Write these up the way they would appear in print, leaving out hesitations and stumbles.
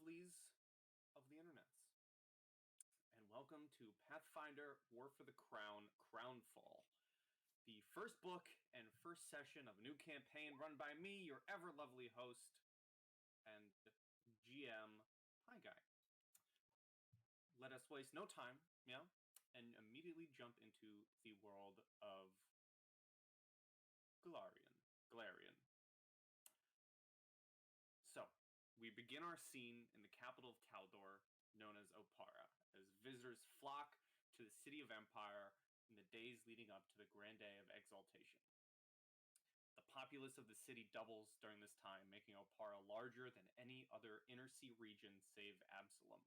lovelies of the internets, and welcome to Pathfinder War for the Crown, Crownfall, the first book and first session of a new campaign run by me, your ever lovely host and GM, Hi Guy. Let us waste no time, and immediately jump into the world of Galarian. So, we begin our scene in the capital of Taldor, known as Opara, as visitors flock to the city of Empire in the days leading up to the Grand Day of Exaltation. The populace of the city doubles during this time, making Opara larger than any other inner sea region save Absalom.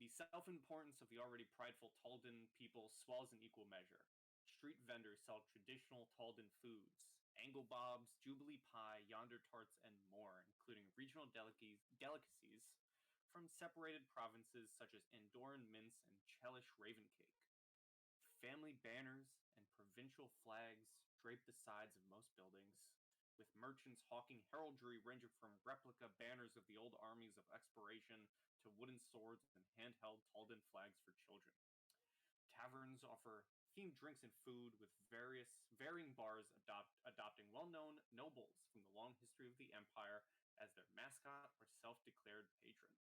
The self-importance of the already prideful Taldan people swells in equal measure. Street vendors sell traditional Taldan foods, anglebobs, jubilee pie, yonder tarts, and more, including regional delicacies from separated provinces such as Andoran mince and Chelish raven cake. Family banners and provincial flags drape the sides of most buildings, with merchants hawking heraldry ranging from replica banners of the old armies of exploration to wooden swords and handheld Taldan flags for children. Taverns offer themed drinks and food, with varying bars adopting well-known nobles from the long history of the Empire as their mascot or self-declared patron.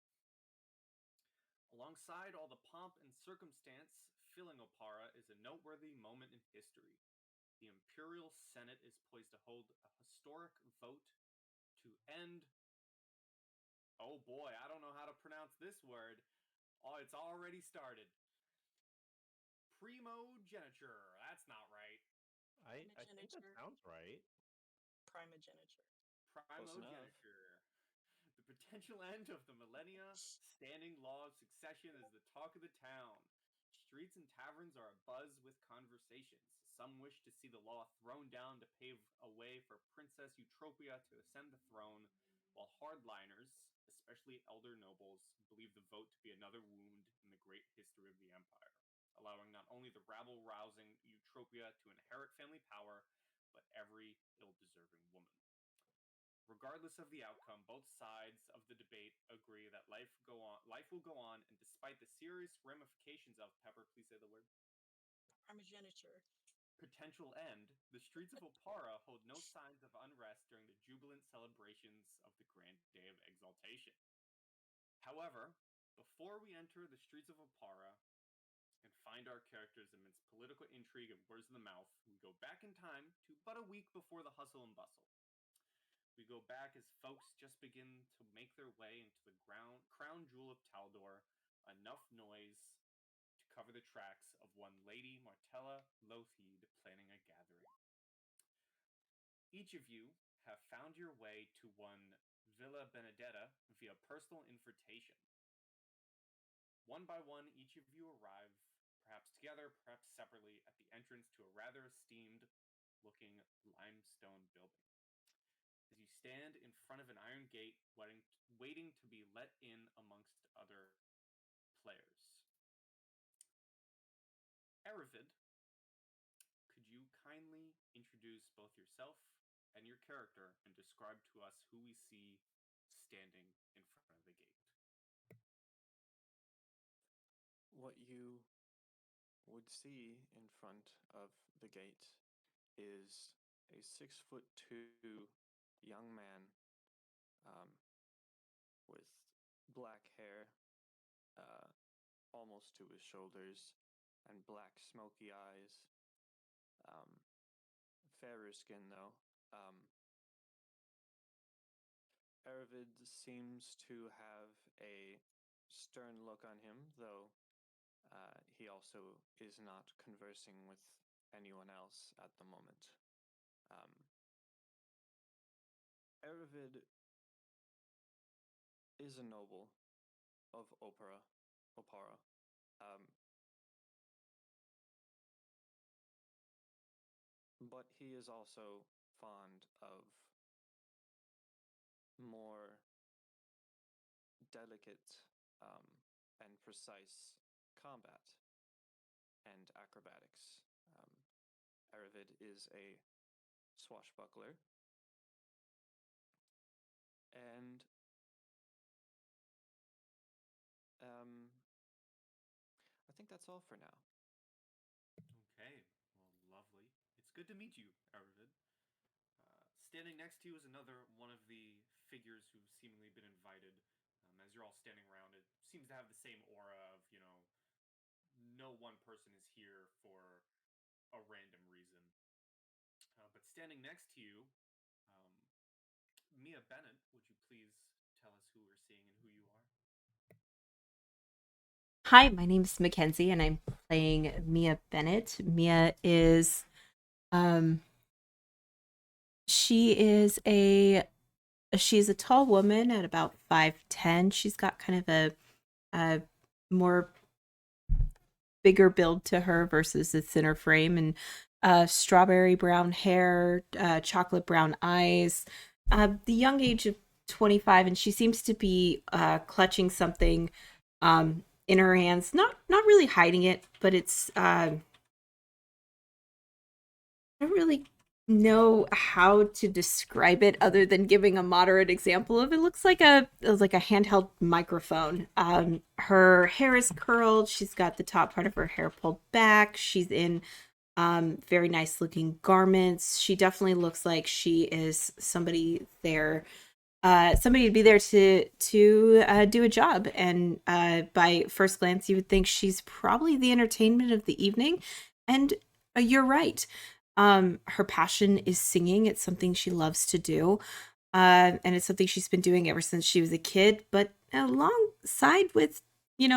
Alongside all the pomp and circumstance filling Opara is a noteworthy moment in history. The Imperial Senate is poised to hold a historic vote to end... Oh boy, I don't know how to pronounce this word. Oh, it's already started. Primogeniture. That's not right. I think that sounds right. Primogeniture. Primogeniture. The potential end of the millennia standing law of succession is the talk of the town. Streets and taverns are abuzz with conversations. Some wish to see the law thrown down to pave a way for Princess Eutropia to ascend the throne, while hardliners, especially elder nobles, believe the vote to be another wound in the great history of the Empire, allowing not only the rabble-rousing Eutropia to inherit family power, but every ill-deserving woman. Regardless of the outcome, both sides of the debate agree that life will go on, and despite the serious ramifications of, Pepper, please say the word. Primogeniture. Potential end, the streets of Opara hold no signs of unrest during the jubilant celebrations of the Grand Day of Exaltation. However, before we enter the streets of Opara and find our characters amidst political intrigue and words of the mouth, we go back in time to but a week before the hustle and bustle. We go back as folks just begin to make their way into the crown jewel of Taldor, enough noise to cover the tracks of one Lady Martella Lothheed planning a gathering. Each of you have found your way to one Villa Benedetta via personal invitation. One by one, each of you arrive, perhaps together, perhaps separately, at the entrance to a rather esteemed-looking limestone building. As you stand in front of an iron gate, waiting to be let in amongst other players. Aravid, could you kindly introduce both yourself and your character and describe to us who we see standing in front of the gate? What you would see in front of the gate is a 6'2" young man with black hair almost to his shoulders and black smoky eyes. Fairer skin though. Aravid seems to have a stern look on him, though he also is not conversing with anyone else at the moment. Aravid is a noble of Opara. But he is also fond of more delicate and precise combat and acrobatics. Aravid is a swashbuckler, and that's all for now. Okay, well, lovely. It's good to meet you, Aravid. Standing next to you is another one of the figures who've seemingly been invited. As you're all standing around, it seems to have the same aura of, no one person is here for a random reason. But standing next to you, um, Mia Bennett, would you please tell us who we're seeing and who you are? Hi, my name's Mackenzie, and I'm playing Mia Bennett. Mia is, um, she is she's a tall woman at about 5'10". She's got kind of a more bigger build to her versus a thinner frame, and strawberry brown hair, chocolate brown eyes, the young age of 25, and she seems to be clutching something in her hands, not really hiding it, but it's I don't really know how to describe it other than giving a moderate example of it. Looks like a handheld microphone. Her hair is curled. She's got the top part of her hair pulled back. She's in very nice looking garments. She definitely looks like she is somebody there. Somebody to be there to do a job, and by first glance, you would think she's probably the entertainment of the evening. And you're right. Her passion is singing. It's something she loves to do. And it's something she's been doing ever since she was a kid, but alongside with,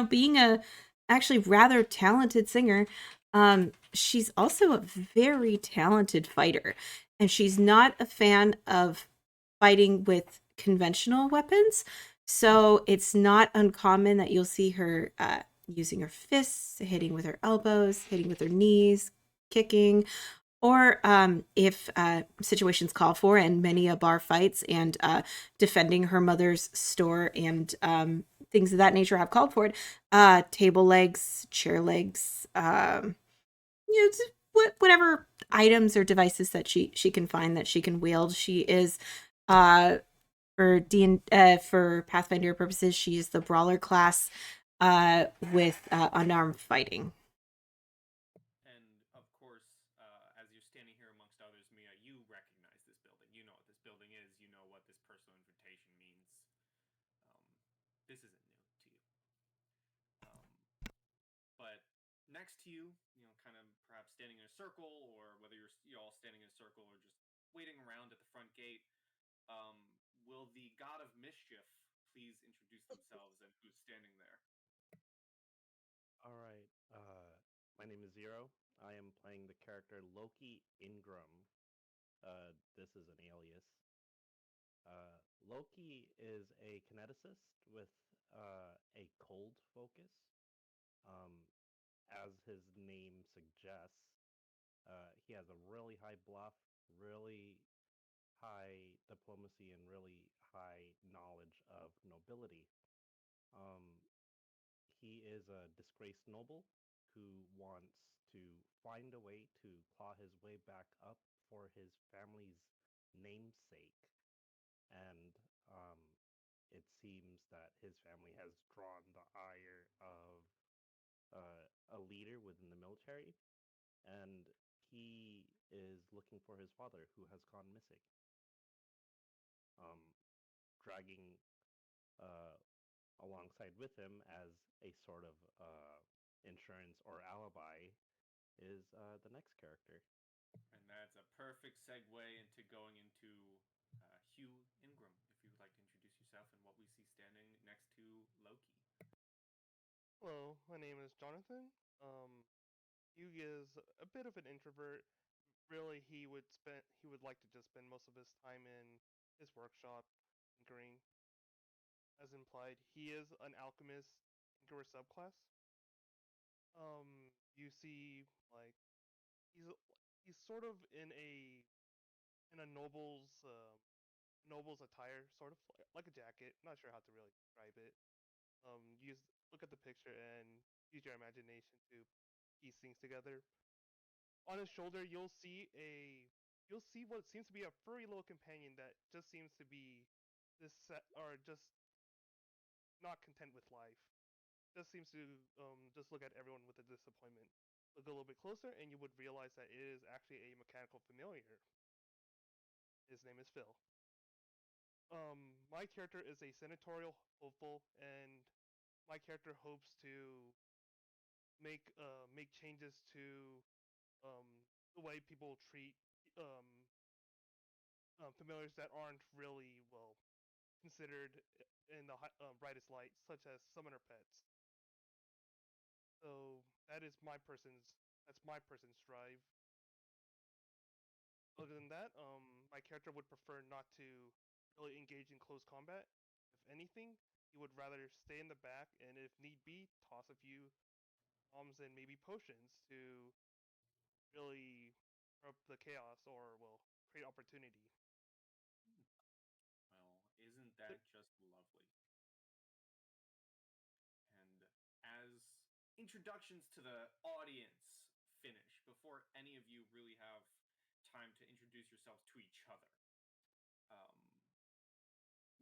being a actually rather talented singer, she's also a very talented fighter. And she's not a fan of fighting with conventional weapons. So it's not uncommon that you'll see her using her fists, hitting with her elbows, hitting with her knees, kicking, or if situations call for, and many a bar fights, and defending her mother's store and things of that nature have called for it. Table legs, chair legs, whatever items or devices that she can find that she can wield. She is for Pathfinder purposes, she is the brawler class with unarmed fighting. And of course, as you're standing here amongst others, Mia, you recognize this building. You know what this building is. You know what this personal invitation means. This isn't new to you. But next to you, kind of perhaps standing in a circle, or whether you're all standing in a circle or just waiting around at the front gate, um, will the God of Mischief please introduce themselves and who's standing there? All right. My name is Zero. I am playing the character Loki Ingram. This is an alias. Loki is a kineticist with a cold focus. Um, as his name suggests, he has a really high bluff, really high diplomacy, and really high knowledge of nobility. Um, he is a disgraced noble who wants to find a way to claw his way back up for his family's namesake. And it seems that his family has drawn the ire of a leader within the military, and he is looking for his father who has gone missing. Um, Dragging uh, alongside with him as a sort of insurance or alibi is the next character. And that's a perfect segue into going into Hugh Ingram, if you would like to introduce yourself and what we see standing next to Loki. Hello, my name is Jonathan. Yugi is a bit of an introvert. Really, he would like to just spend most of his time in his workshop tinkering. As implied, he is an alchemist tinkerer subclass. You see, like he's he's sort of in a noble's attire, sort of like a jacket. Not sure how to really describe it. Use Look at the picture and use your imagination to piece things together. On his shoulder, you'll see what seems to be a furry little companion that just seems to be just not content with life. just seems to just look at everyone with a disappointment. Look a little bit closer, and you would realize that it is actually a mechanical familiar. His name is Phil. My character is a senatorial hopeful, and my character hopes to make changes to the way people treat um, familiars that aren't really well considered in the brightest light, such as summoner pets. So that's my person's drive. Other than that, my character would prefer not to really engage in close combat. If anything, he would rather stay in the back and, if need be, toss a few bombs and maybe potions to really up the chaos or, well, create opportunity. Well, isn't that just lovely? And as introductions to the audience finish, before any of you really have time to introduce yourselves to each other,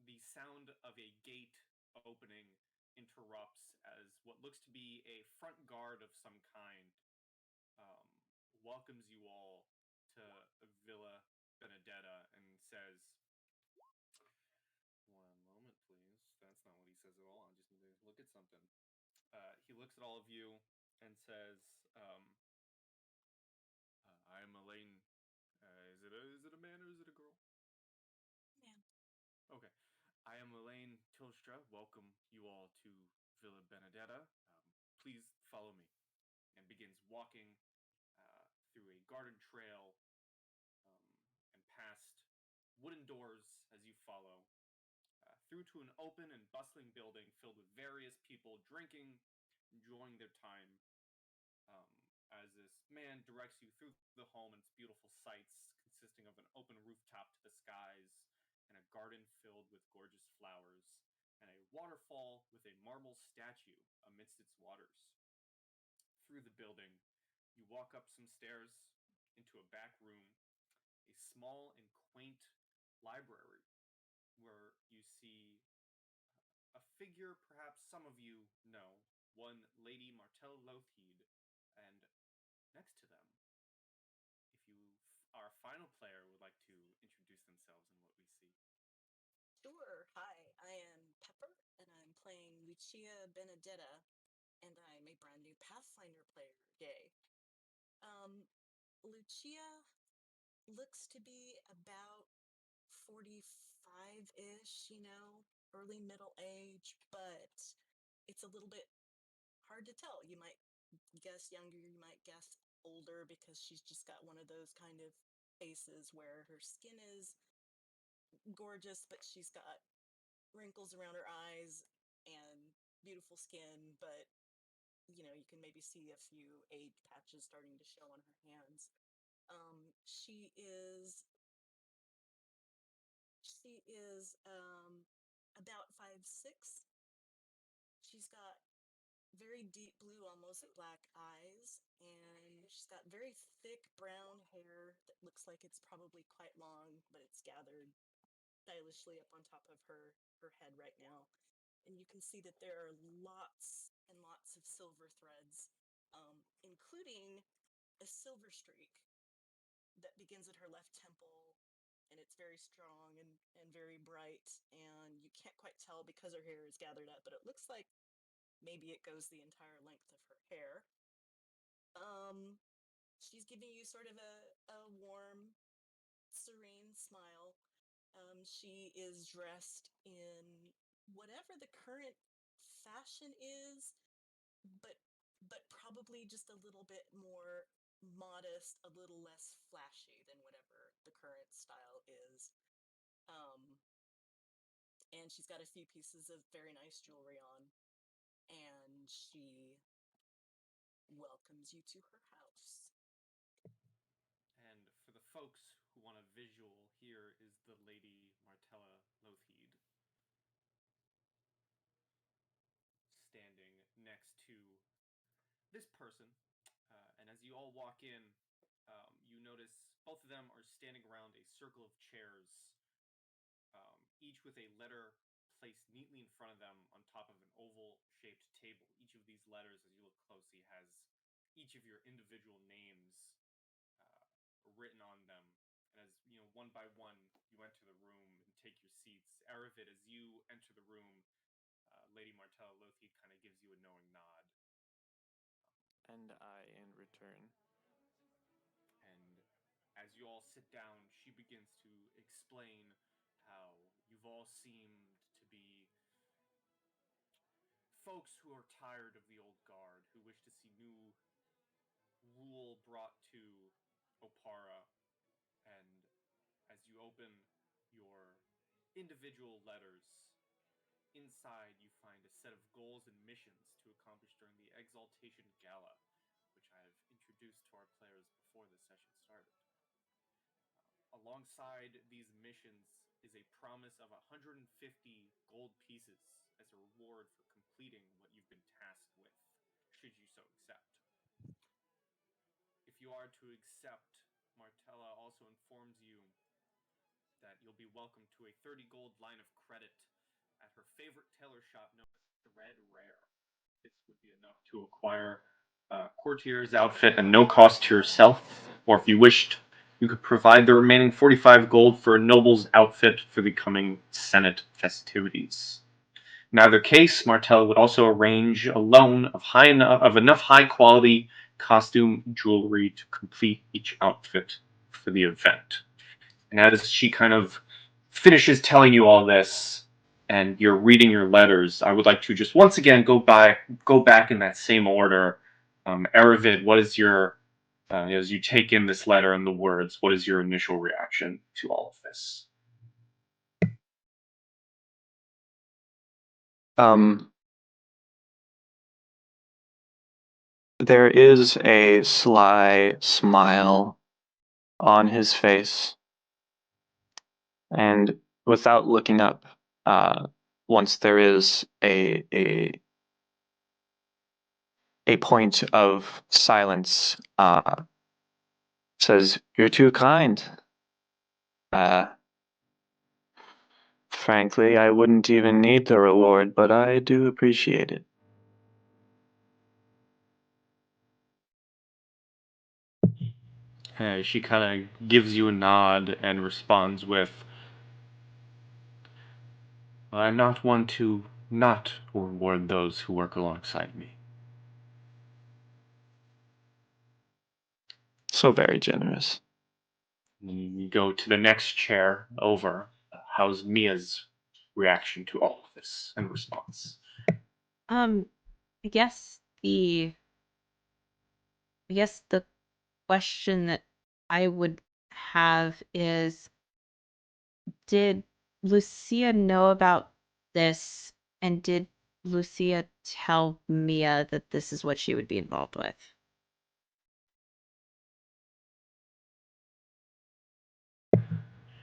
the sound of a gate opening interrupts as what looks to be a front guard of some kind um, welcomes you all to Villa Benedetta and says, "One moment, please. That's not what he says at all. I just need to look at something." He looks at all of you and says, "I am Elaine. Is it a man or is it a girl?" Man. Okay. I am Elaine Tilstra. Welcome you all to Villa Benedetta. Please follow me. And begins walking through a garden trail and past wooden doors as you follow, through to an open and bustling building filled with various people drinking, enjoying their time. As this man directs you through the home and its beautiful sights, consisting of an open rooftop to the skies, and a garden filled with gorgeous flowers, and a waterfall with a marble statue amidst its waters. Through the building, you walk up some stairs into a back room, a small and quaint library where you see a figure perhaps some of you know, one Lady Martell Lothheed, and next to them, if you, our final player, would like to introduce themselves and what we see. Sure. Hi, I am Pepper, and I'm playing Lucia Benedetta, and I'm a brand new Pathfinder player. Yay. Lucia looks to be about 45-ish, early middle age, but it's a little bit hard to tell. You might guess younger, you might guess older, because she's just got one of those kind of faces where her skin is gorgeous, but she's got wrinkles around her eyes and beautiful skin, but you can maybe see a few age patches starting to show on her hands. She is about 5'6". She's got very deep blue, almost black eyes, and she's got very thick brown hair that looks like it's probably quite long, but it's gathered stylishly up on top of her head right now. And you can see that there are lots and lots of silver threads, including a silver streak that begins at her left temple, and it's very strong and very bright, and you can't quite tell because her hair is gathered up, but it looks like maybe it goes the entire length of her hair. She's giving you sort of a warm, serene smile. She is dressed in whatever the current fashion is, but probably just a little bit more modest, a little less flashy than whatever the current style is. Um, and she's got a few pieces of very nice jewelry on, and she welcomes you to her house. And for the folks who want a visual, here is the Lady Martella Lothheed standing next to this person. And as you all walk in, you notice both of them are standing around a circle of chairs, each with a letter placed neatly in front of them on top of an oval-shaped table. Each of these letters, as you look closely, has each of your individual names written on them. And as you know, one by one, you enter the room and take your seats. Aravid, as you enter the room, Lady Martella Lothid kind of gives you a knowing nod. And I in return. And as you all sit down, she begins to explain how you've all seemed to be folks who are tired of the old guard, who wish to see new rule brought to Opara. And as you open your individual letters, inside you find a set of goals and missions to accomplish during the Exaltation Gala, which I have introduced to our players before the session started. Alongside these missions is a promise of 150 gold pieces as a reward for completing what you've been tasked with, should you so accept. If you are to accept, Martella also informs you that you'll be welcome to a 30 gold line of credit at her favorite tailor shop known as Thread Rare. This would be enough to acquire a courtier's outfit at no cost to yourself, or if you wished, you could provide the remaining 45 gold for a noble's outfit for the coming Senate festivities. In either case, Martella would also arrange a loan of enough high-quality costume jewelry to complete each outfit for the event. And as she kind of finishes telling you all this, and you're reading your letters, I would like to just once again go back in that same order. Aravid, what is your as you take in this letter and the words, what is your initial reaction to all of this? There is a sly smile on his face, and without looking up, once there is a point of silence, says, "You're too kind. Frankly, I wouldn't even need the reward, but I do appreciate it." She kind of gives you a nod and responds with, I'm not one to not reward those who work alongside me. So very generous. And you go to the next chair over. How's Mia's reaction to all of this and response? I guess the question that I would have is, did Lucia know about this, and did Lucia tell Mia that this is what she would be involved with?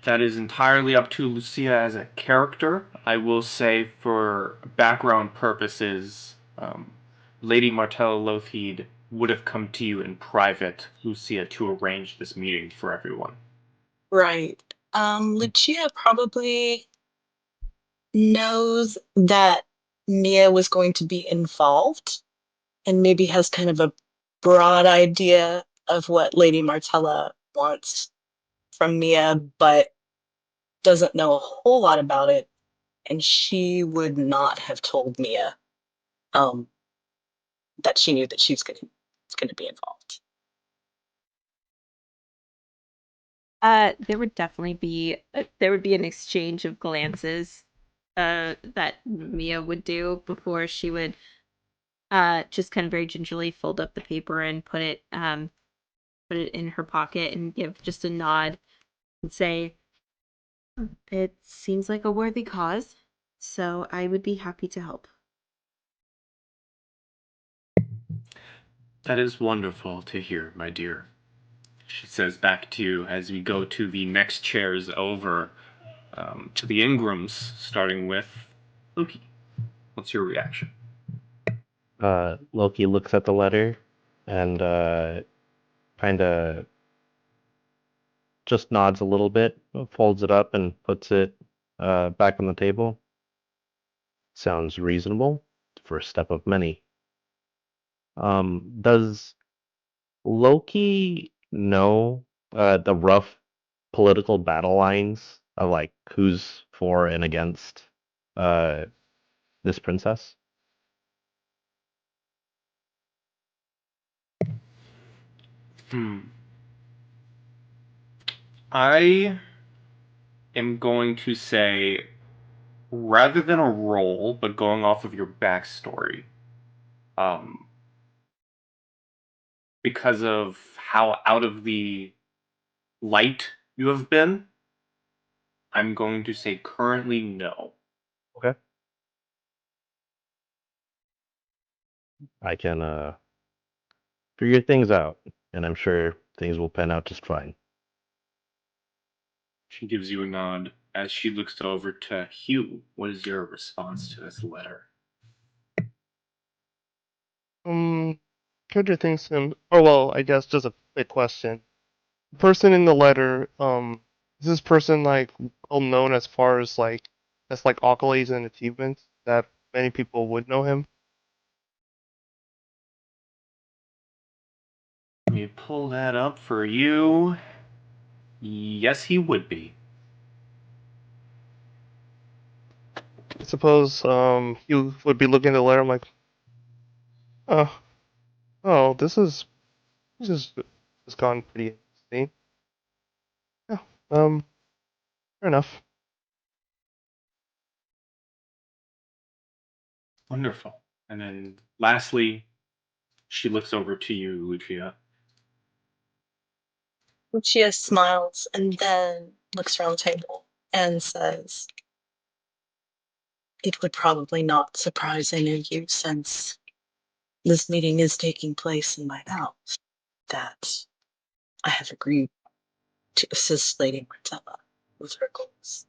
That is entirely up to Lucia as a character. I will say, for background purposes, Lady Martella Lothid would have come to you in private, Lucia, to arrange this meeting for everyone. Right. Lucia probably knows that Mia was going to be involved and maybe has kind of a broad idea of what Lady Martella wants from Mia, but doesn't know a whole lot about it. And she would not have told Mia that she knew that she's going to be involved. There would definitely be an exchange of glances that Mia would do before she would just kind of very gingerly fold up the paper and put it in her pocket and give just a nod and say, it seems like a worthy cause, so I would be happy to help. That is wonderful to hear, my dear. She says back to you as we go to the next chairs over, to the Ingrams, starting with Loki. What's your reaction? Loki looks at the letter and kind of just nods a little bit, folds it up, and puts it back on the table. Sounds reasonable for a step of many. Does Loki know the rough political battle lines of like who's for and against uh this princess? I am going to say, rather than a roll, but going off of your backstory, um, because of how out of the light you have been, I'm going to say currently no. Okay. I can figure things out, and I'm sure things will pan out just fine. She gives you a nod as she looks over to Hugh. What is your response to this letter? Character thinks him. Oh well, I guess just a quick question. The person in the letter, is this person like well known as far as like that's like accolades and achievements that many people would know him? Let me pull that up for you. Yes, he would be. I suppose you would be looking at the letter. I'm like, oh, oh, this has gone pretty interesting. Yeah, fair enough. Wonderful. And then lastly, she looks over to you, Lucia. Lucia smiles and then looks around the table and says, "It would probably not surprise any of you, since this meeting is taking place in my house, that I have agreed to assist Lady Martella with her goals."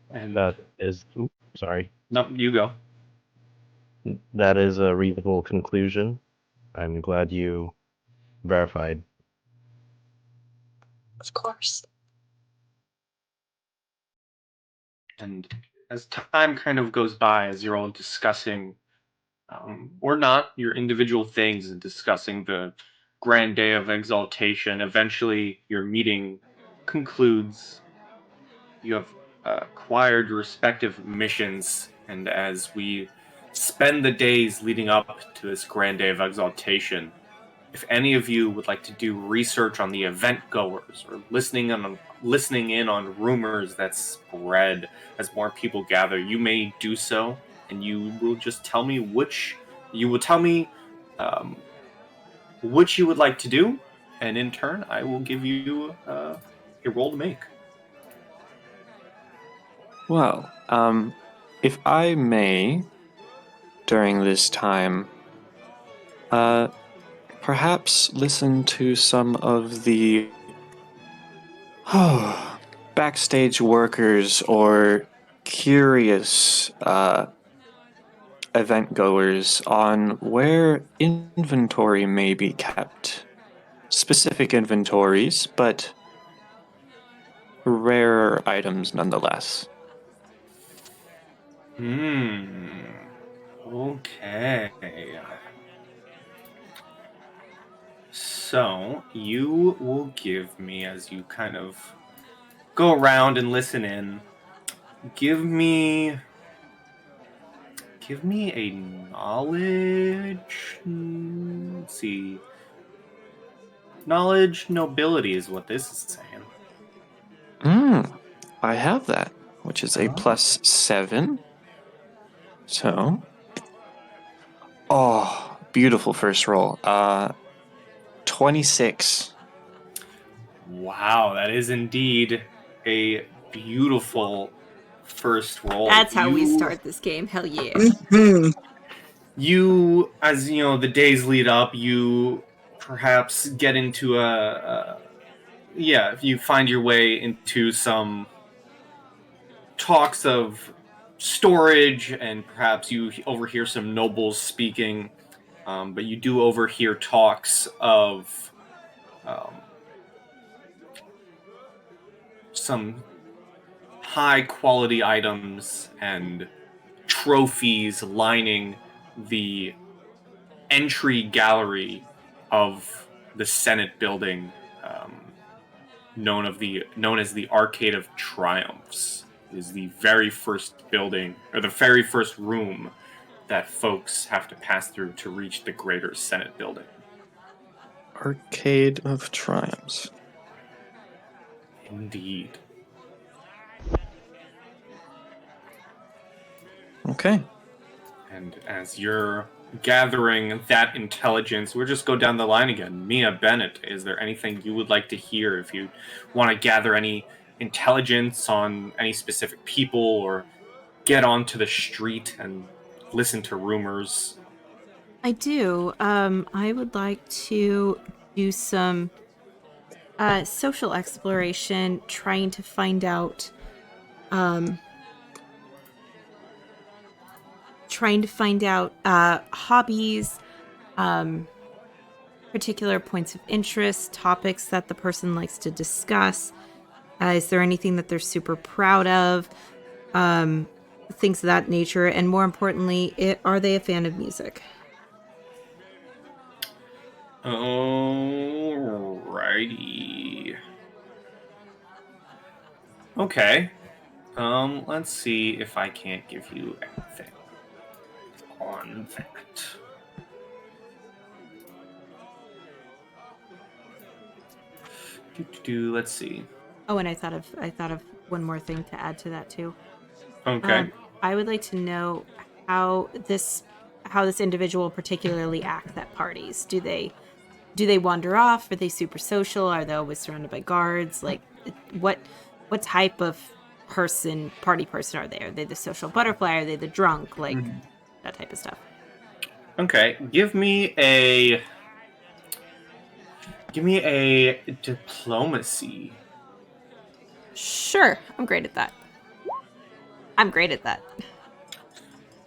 And That is, sorry. no, you go. That is a reasonable conclusion. I'm glad you verified. Of course. And as time kind of goes by, as you're all discussing, or not, your individual things and discussing the grand day of exaltation, eventually your meeting concludes. You have acquired your respective missions, and as we spend the days leading up to this grand day of exaltation, if any of you would like to do research on the event goers or listening in on rumors that spread as more people gather, you may do so, and you will just tell me which which you would like to do, and in turn, I will give you a roll to make. Well, if I may, during this time, perhaps listen to some of the backstage workers or curious event goers on where inventory may be kept. Specific inventories, but rare items nonetheless. Okay. So, you will give me, as you kind of go around and listen in, give me a knowledge. Let's see. Knowledge nobility is what this is saying. I have that, which is a +7. So, beautiful first roll. 26. Wow, that is indeed a beautiful first roll. That's how we start this game. Hell yeah. You, as you know, the days lead up, you perhaps get into if you find your way into some talks of storage, and perhaps you overhear some nobles speaking, but you do overhear talks of some high quality items and trophies lining the entry gallery of the Senate building, known as the Arcade of Triumphs. It is the very first building, or the very first room that folks have to pass through to reach the greater Senate building. Arcade of Triumphs. Indeed. Okay. And as you're gathering that intelligence, we'll just go down the line again. Mia Bennett, is there anything you would like to hear? If you want to gather any intelligence on any specific people, or get onto the street and listen to rumors. I do. I would like to do some social exploration, trying to find out hobbies, particular points of interest, topics that the person likes to discuss. Is there anything that they're super proud of? Things of that nature. And more importantly, are they a fan of music? Alrighty. Okay. Let's see if I can't give you anything on that. Let's see. Oh, and I thought of one more thing to add to that too. Okay. I would like to know how this individual particularly acts at parties. Do they wander off? Are they super social? Are they always surrounded by guards? Like, what type of party person are they? Are they the social butterfly? Are they the drunk? Like, that type of stuff. Okay, give me a diplomacy. Sure, I'm great at that.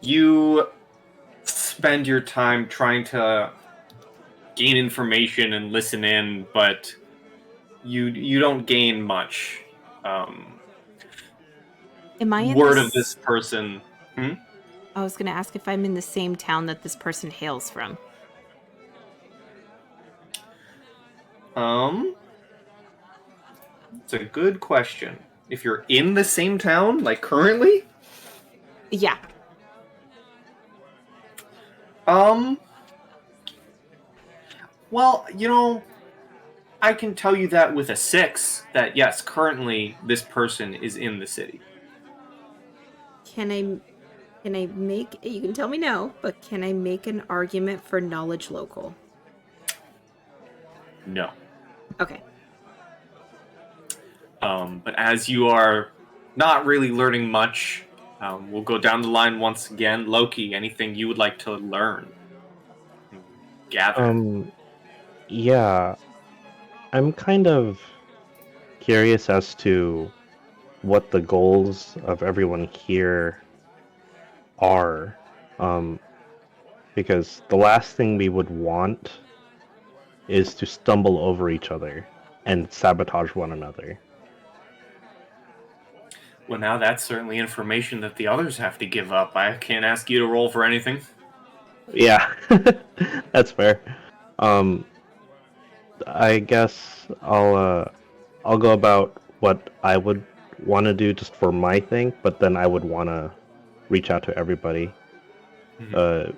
You spend your time trying to gain information and listen in, but you don't gain much. Am I in word of this person? I was going to ask if I'm in the same town that this person hails from. It's a good question. If you're in the same town, like currently? Yeah. Well, I can tell you that with a 6, that yes, currently this person is in the city. Can I make, you can tell me no, but can I make an argument for knowledge local? No. Okay. But as you are not really learning much, we'll go down the line once again. Loki, anything you would like to learn? Gather. Yeah. I'm kind of curious as to what the goals of everyone here are. Because the last thing we would want is to stumble over each other and sabotage one another. Well, now that's certainly information that the others have to give up. I can't ask you to roll for anything. Yeah, that's fair. I guess I'll go about what I would want to do just for my thing, but then I would want to reach out to everybody. Mm-hmm.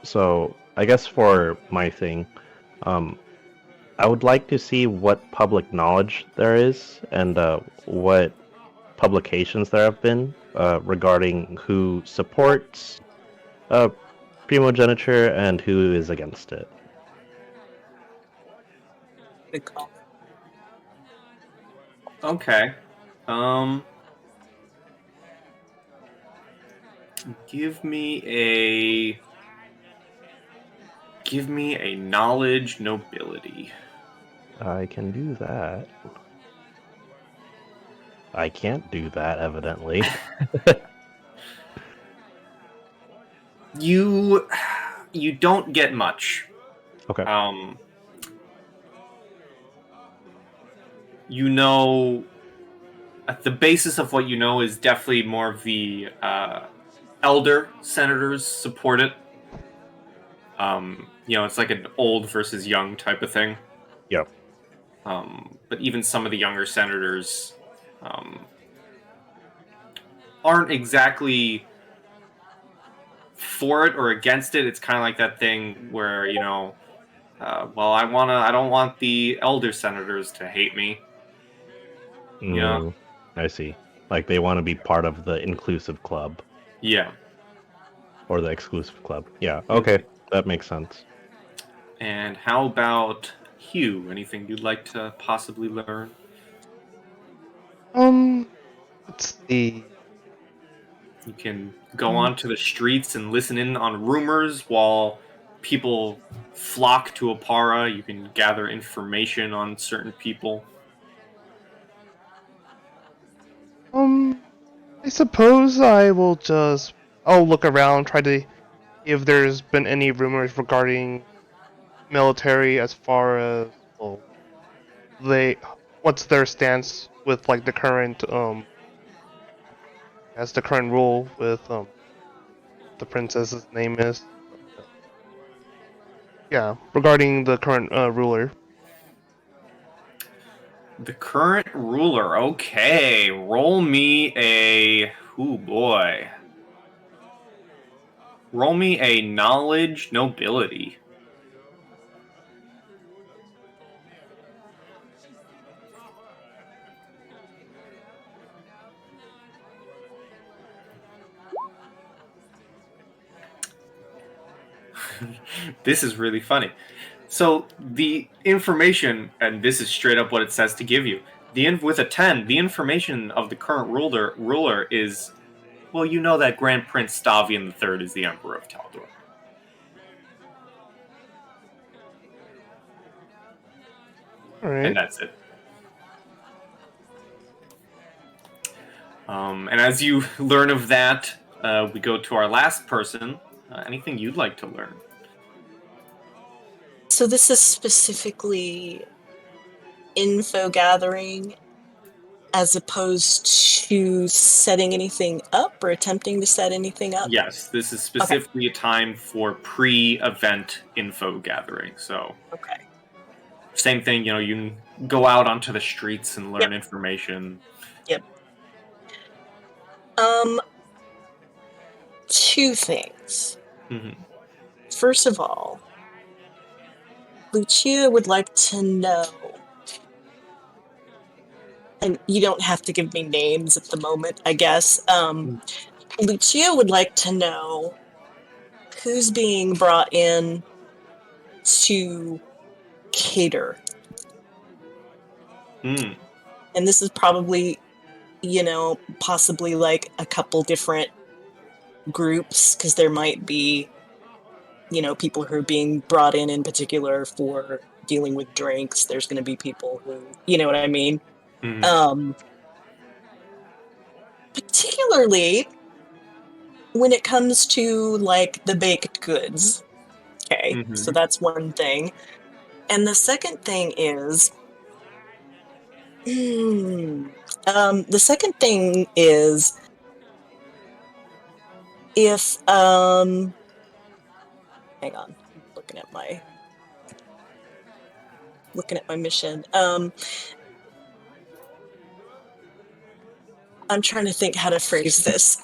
So I guess for my thing, I would like to see what public knowledge there is and what publications there have been regarding who supports primogeniture and who is against it. Okay. Give me a knowledge nobility. I can do that. I can't do that, evidently. You don't get much. Okay. You know the basis of what you know is definitely more of the elder senators support it. It's like an old versus young type of thing. Yep. But even some of the younger senators aren't exactly for it or against it. It's kind of like that thing where I don't want the elder senators to hate me. Yeah. I see. Like they want to be part of the inclusive club Yeah. or the exclusive club. Yeah. Okay, that makes sense. And how about Hugh? Anything you'd like to possibly learn? Let's see. You can go onto the streets and listen in on rumors while people flock to Apara. You can gather information on certain people. I suppose I'll look around, try to see if there's been any rumors regarding military as far as what's their stance with like the current the current rule with the princess's name is. But, yeah, regarding the current ruler. The current ruler. Okay, roll me a. Ooh boy. Roll me a knowledge nobility. This is really funny. So the information, and this is straight up what it says to give you. With a 10, the information of the current ruler is, well, you know that Grand Prince Stavian III is the Emperor of Taldor. All right. And that's it. And as you learn of that, we go to our last person. Anything you'd like to learn? So this is specifically info gathering as opposed to setting anything up or attempting to set anything up? Yes, this is specifically a time for pre-event info gathering. So, Okay. same thing, you can go out onto the streets and learn information. Yep. Two things. Mm-hmm. First of all, Lucia would like to know, and you don't have to give me names at the moment, I guess. Lucia would like to know who's being brought in to cater. Mm. And this is probably, possibly like a couple different groups, because there might be, people who are being brought in particular for dealing with drinks. There's going to be people who, you know what I mean? Mm-hmm. Particularly when it comes to like the baked goods. Okay, Mm-hmm. so that's one thing. And the second thing is, the second thing is if, hang on, looking at my mission. I'm trying to think how to phrase this.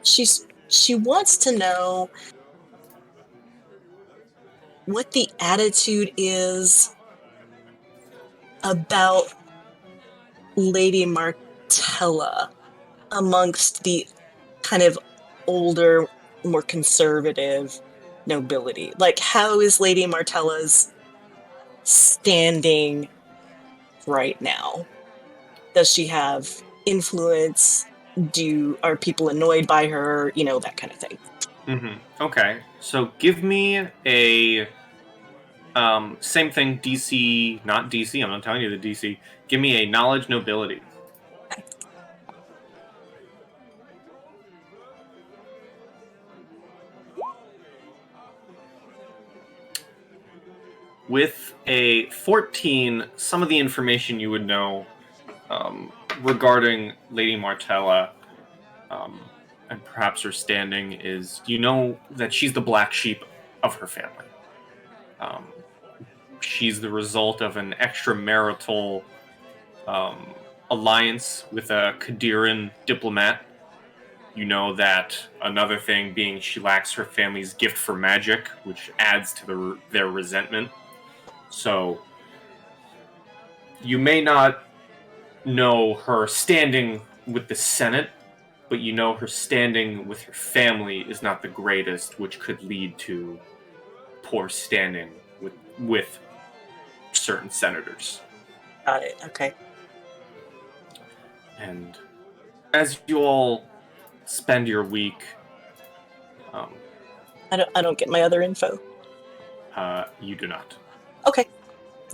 She wants to know what the attitude is about Lady Martella amongst the kind of older, more conservative nobility. Like, how is Lady Martella's standing right now? Does she have influence? Are people annoyed by her? That kind of thing. Mm-hmm. Okay, so give me a same thing. DC, not DC. I'm not telling you the DC. Give me a knowledge nobility. With a 14, some of the information you would know regarding Lady Martella, and perhaps her standing is, you know that she's the black sheep of her family. She's the result of an extramarital alliance with a Qadiran diplomat. You know that another thing being she lacks her family's gift for magic, which adds to their resentment. So you may not know her standing with the Senate, but you know her standing with her family is not the greatest, which could lead to poor standing with certain senators. Got it. Okay. And as you all spend your week, I don't get my other info. you do not. Okay.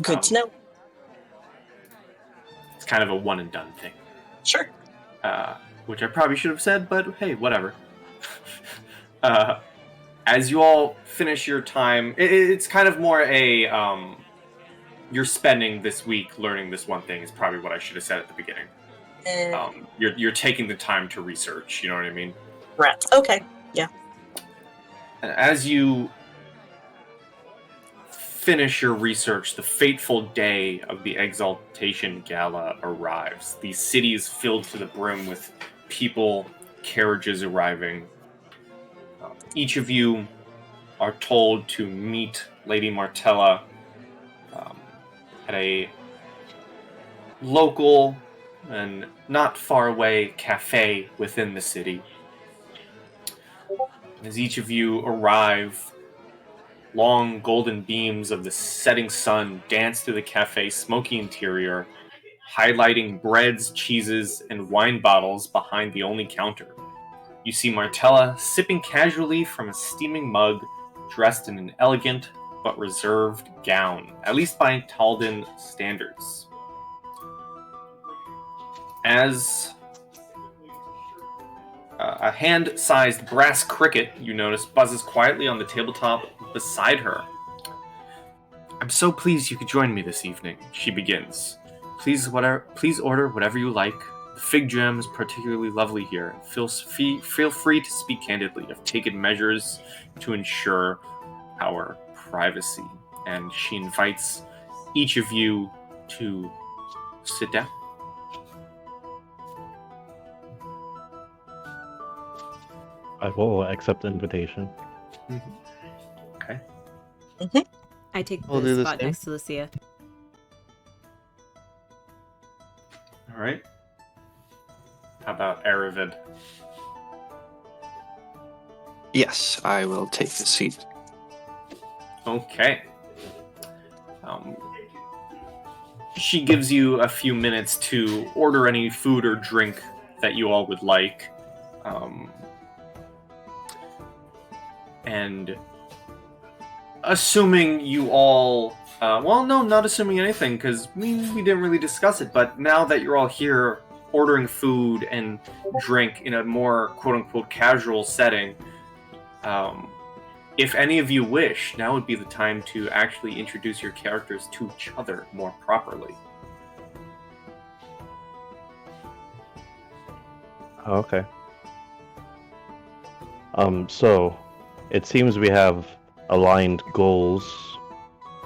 Good to know. It's kind of a one and done thing. Sure. Which I probably should have said, but hey, whatever. As you all finish your time, it's kind of more a you're spending this week learning this one thing is probably what I should have said at the beginning. You're taking the time to research, you know what I mean? Rats. Okay. Yeah. And as you finish your research, the fateful day of the Exaltation Gala arrives. The city is filled to the brim with people, carriages arriving. Each of you are told to meet Lady Martella at a local and not far away cafe within the city. As each of you arrive, long golden beams of the setting sun dance through the cafe's smoky interior, highlighting breads, cheeses, and wine bottles behind the only counter. You see Martella sipping casually from a steaming mug, dressed in an elegant but reserved gown, at least by Talden standards. As a hand-sized brass cricket, you notice, buzzes quietly on the tabletop beside her. "I'm so pleased you could join me this evening," she begins. Please order whatever you like. The fig jam is particularly lovely here. Feel free to speak candidly. I've taken measures to ensure our privacy. And she invites each of you to sit down. I will accept the invitation. Okay. I take We'll do the the spot same. next to Lucia. All right. How about Aravid? Yes, I will take the seat. Okay. She gives you a few minutes to order any food or drink that you all would like. And assuming you all... well, no, not assuming anything, because we didn't really discuss it, but now that you're all here ordering food and drink in a more quote-unquote casual setting, if any of you wish, now would be the time to actually introduce your characters to each other more properly. Okay. So, it seems we have aligned goals.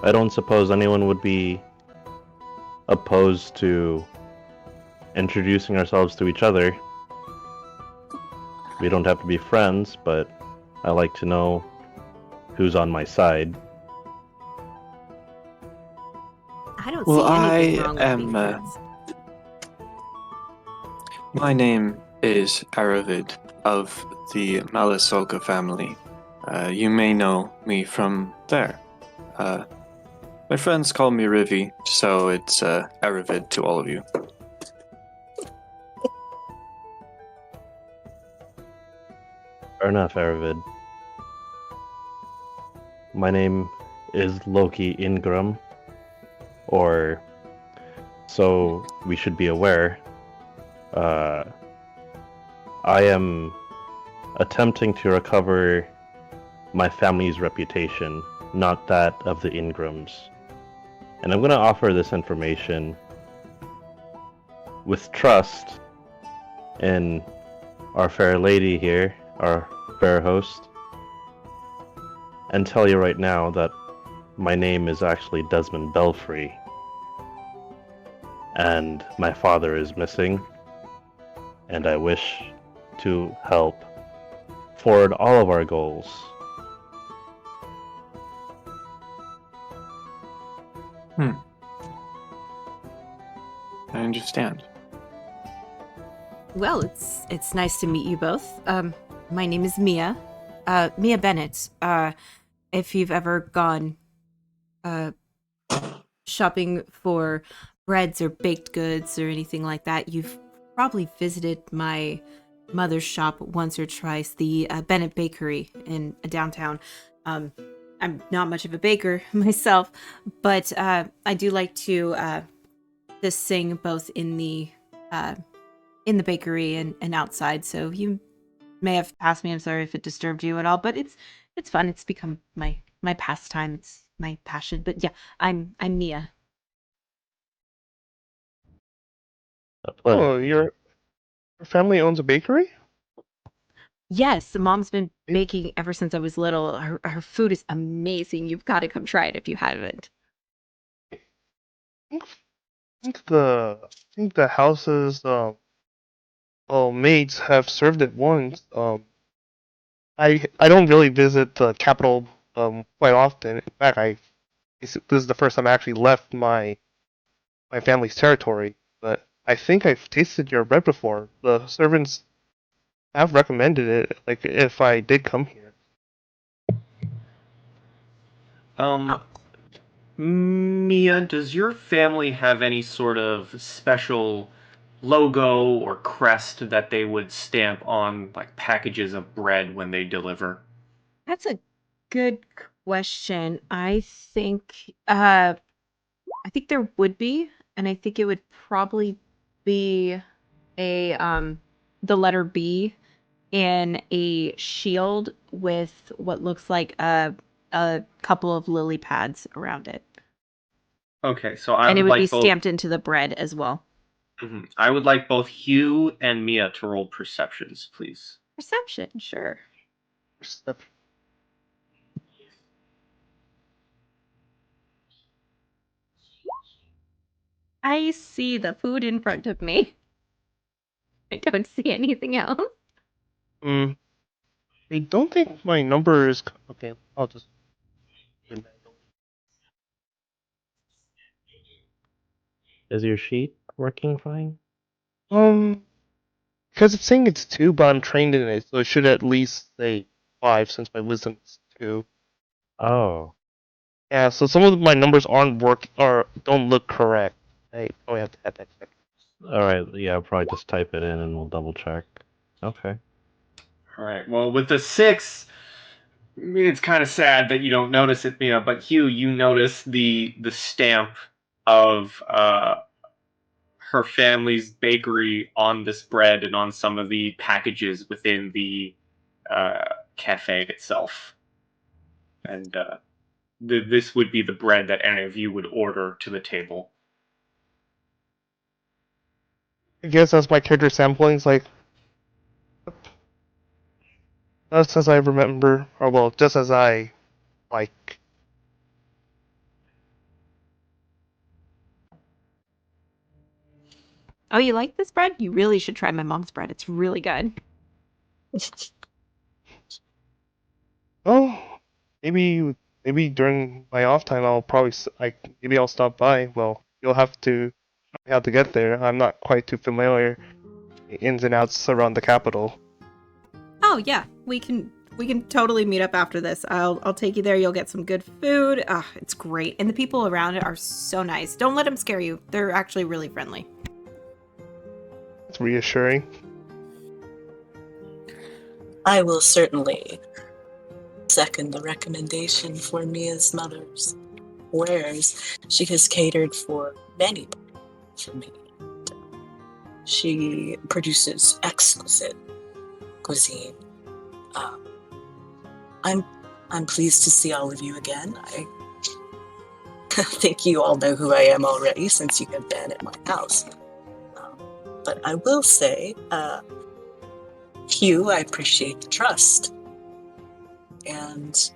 I don't suppose anyone would be opposed to introducing ourselves to each other. We don't have to be friends, but I like to know who's on my side. I don't Well, see anything I wrong with being am, friends. My name is Aravid of the Malasolka family. You may know me from there. My friends call me Rivi, so it's Aravid to all of you. Fair enough, Aravid. My name is Loki Ingram, or so we should be aware. I am attempting to recover my family's reputation, not that of the Ingrams. And I'm going to offer this information with trust in our fair lady here, our fair host, and tell you right now that my name is actually Desmond Belfry, and my father is missing, and I wish to help forward all of our goals. I understand. Well, it's nice to meet you both. My name is Mia. Mia Bennett. If you've ever gone shopping for breads or baked goods or anything like that, you've probably visited my mother's shop once or twice, the Bennett Bakery in downtown. I'm not much of a baker myself, but I do like to sing both in the bakery and outside. So you may have passed me. I'm sorry if it disturbed you at all, but it's fun. It's become my pastime. It's my passion. But yeah, I'm Mia. A pleasure. Oh, your family owns a bakery? Yes, mom's been baking ever since I was little. Her food is amazing. You've got to come try it if you haven't. I think the house's maids have served it once. I don't really visit the capital quite often. In fact, this is the first time I actually left my family's territory. But I think I've tasted your bread before. The servants have recommended it. Like if I did come here. Mia, does your family have any sort of special logo or crest that they would stamp on like packages of bread when they deliver? That's a good question. I think there would be, and I think it would probably be the letter B in a shield with what looks like a couple of lily pads around it. Okay, so I And it would would be like both. stamped into the bread as well. I would like both Hugh and Mia to roll perceptions, please. Perception, sure. I see the food in front of me. I don't see anything else. I don't think my number is okay. I'll just. Is your sheet working fine? Because it's saying it's 2, but I'm trained in it, so it should at least say 5 since my wisdom is 2. Oh. Yeah, so some of my numbers aren't work or don't look correct. I probably have to add that check. Alright, yeah, I'll probably just type it in and we'll double check. Okay. All right. Well, with the 6, I mean, it's kind of sad that you don't notice it, Mia. But Hugh, you notice the stamp of her family's bakery on this bread and on some of the packages within the cafe itself. And this would be the bread that any of you would order to the table. I guess as my character sampling, it's like. Just as I remember, or well, just as I like. Oh, you like this bread? You really should try my mom's bread. It's really good. Oh, maybe during my off time I'll probably maybe I'll stop by. Well, you'll have to how to get there. I'm not quite too familiar the ins and outs around the capital. Oh yeah, we can totally meet up after this. I'll take you there. You'll get some good food. Ah, it's great. And the people around it are so nice. Don't let them scare you. They're actually really friendly. It's reassuring. I will certainly second the recommendation for Mia's mother's wares. She has catered for many for me. She produces exquisite cuisine. I'm pleased to see all of you again. I think you all know who I am already since you have been at my house. But I will say, Hugh, I appreciate the trust. And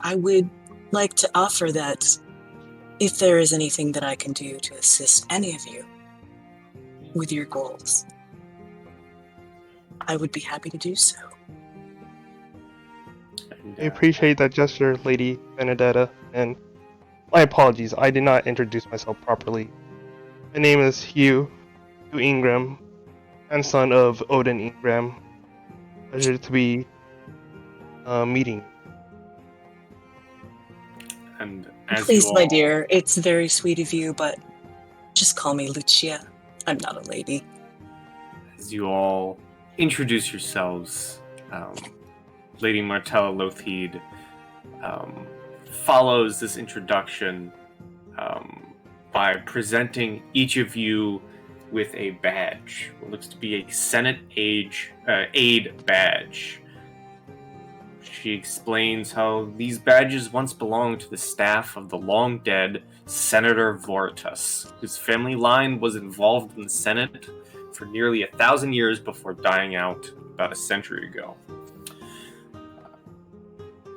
I would like to offer that if there is anything that I can do to assist any of you with your goals, I would be happy to do so. And, I appreciate that gesture, Lady Benedetta, and my apologies, I did not introduce myself properly. My name is Hugh Ingram, grandson of Odin Ingram. Pleasure to be meeting. and as Please, you my all, dear, it's very sweet of you, but just call me Lucia. I'm not a lady. as you all introduce yourselves, Lady Martella Lothheed follows this introduction by presenting each of you with a badge, what looks to be a Senate aid badge. She explains how these badges once belonged to the staff of the long-dead Senator Voritas, whose family line was involved in the Senate for nearly 1,000 years before dying out about a century ago.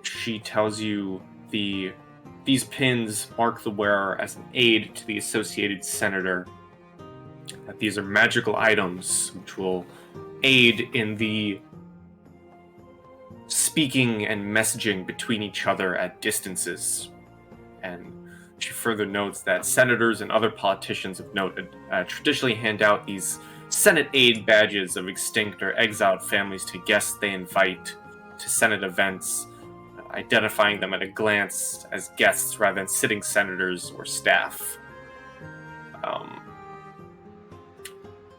She tells you these pins mark the wearer as an aide to the associated senator, that these are magical items which will aid in the speaking and messaging between each other at distances. And she further notes that senators and other politicians of note traditionally hand out these Senate aid badges of extinct or exiled families to guests they invite to Senate events, identifying them at a glance as guests rather than sitting senators or staff.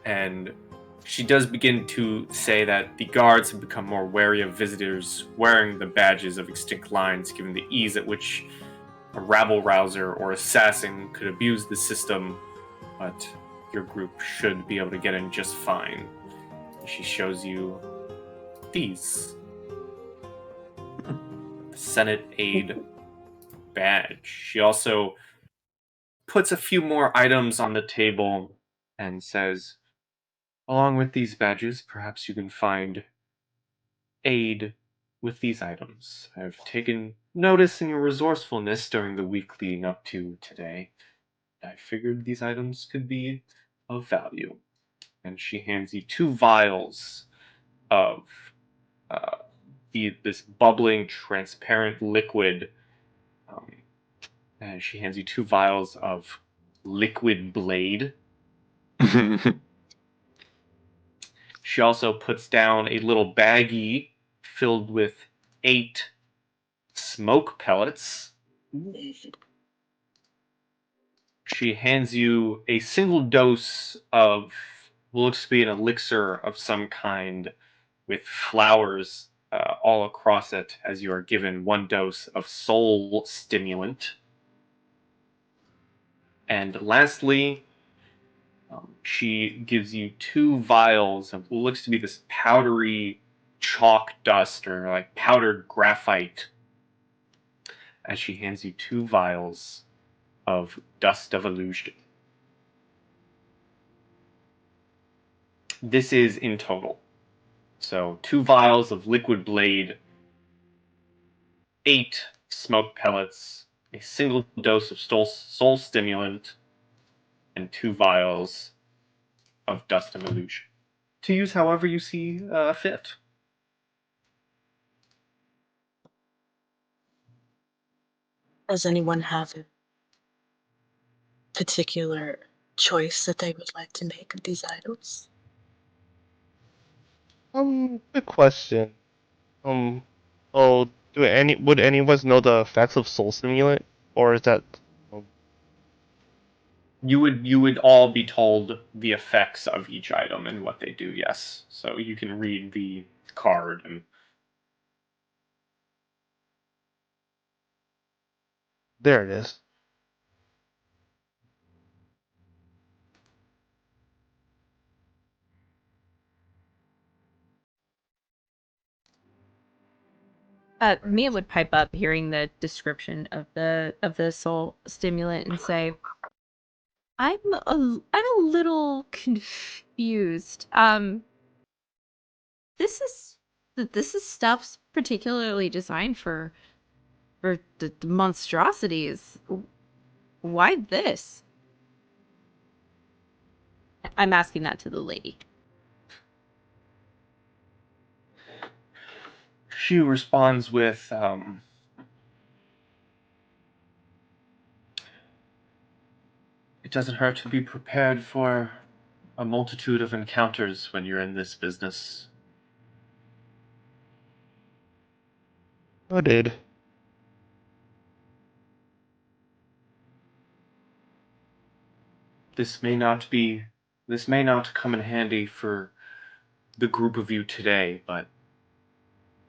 And she does begin to say that the guards have become more wary of visitors wearing the badges of extinct lines, given the ease at which a rabble-rouser or assassin could abuse the system, but your group should be able to get in just fine. She shows you these. The Senate aid badge. She also puts a few more items on the table and says, along with these badges, perhaps you can find aid with these items. I've taken notice in your resourcefulness during the week leading up to today. I figured these items could be of value. And she hands you 2 vials of uh, this bubbling, transparent liquid. And she hands you 2 vials of liquid blade. She also puts down a little baggie filled with 8 smoke pellets. She hands you a single dose of what looks to be an elixir of some kind with flowers all across it, as you are given 1 dose of soul stimulant. And lastly, she gives you 2 vials of what looks to be this powdery chalk dust or like powdered graphite, as she hands you 2 vials of dust of illusion. This is in total. So 2 vials of liquid blade, 8 smoke pellets, a single dose of soul stimulant, and 2 vials of dust of illusion. To use however you see fit. Does anyone have a particular choice that they would like to make of these items? Good question. Oh, would any of us know the effects of soul stimulant, or is that? Um, You would all be told the effects of each item and what they do, yes. So you can read the card and there it is. Mia would pipe up hearing the description of the soul stimulant and say, I'm a little confused. This is stuff's particularly designed for the monstrosities. Why this? I'm asking that to the lady. She responds with, it doesn't hurt to be prepared for a multitude of encounters when you're in this business. Noted. This may not come in handy for the group of you today, but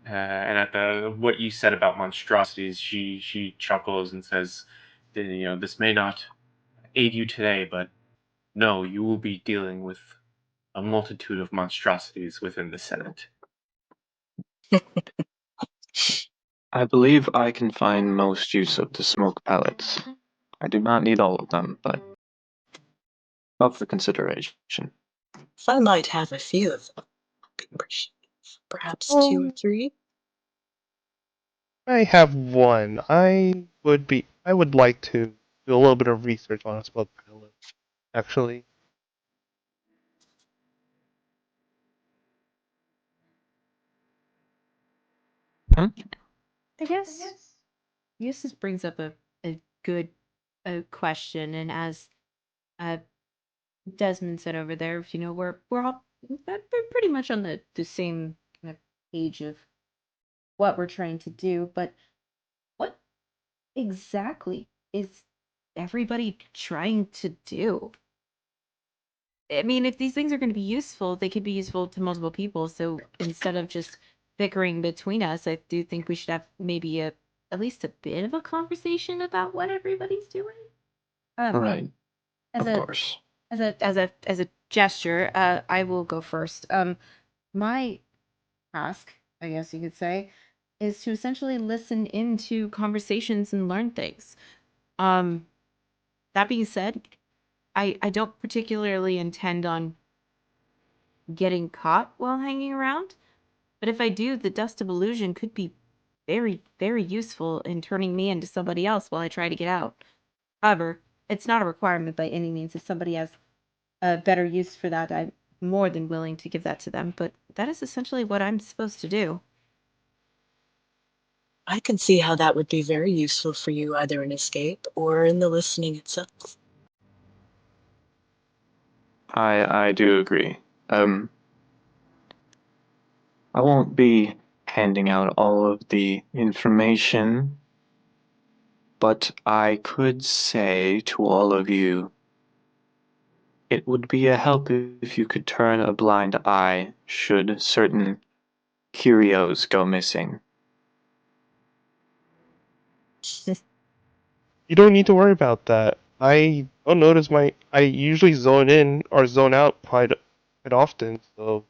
and at what you said about monstrosities, she chuckles and says, this may not aid you today, but no, you will be dealing with a multitude of monstrosities within the Senate. I believe I can find most use of the smoke pellets. I do not need all of them, but up for consideration. If I might have a few of them, perhaps 2 or 3. I have one. I would like to do a little bit of research on a smoke pellet, actually. Hmm? I guess this brings up a good question, and as uh, Desmond said over there, we're all pretty much on the same kind of page of what we're trying to do, but what exactly is everybody trying to do? I mean, if these things are going to be useful, they could be useful to multiple people. So instead of just bickering between us, I do think we should have maybe at least a bit of a conversation about what everybody's doing. Right, As of a course. as a gesture, I will go first. My task, I guess you could say, is to essentially listen into conversations and learn things. That being said, I don't particularly intend on getting caught while hanging around, but if I do, the dust of illusion could be very, very useful in turning me into somebody else while I try to get out. However, it's not a requirement by any means. If somebody has a better use for that, I'm more than willing to give that to them, but that is essentially what I'm supposed to do. I can see how that would be very useful for you, either in escape or in the listening itself. I do agree. I won't be handing out all of the information, but I could say to all of you, it would be a help if you could turn a blind eye should certain curios go missing. You don't need to worry about that. I don't notice I usually zone in or zone out quite often, so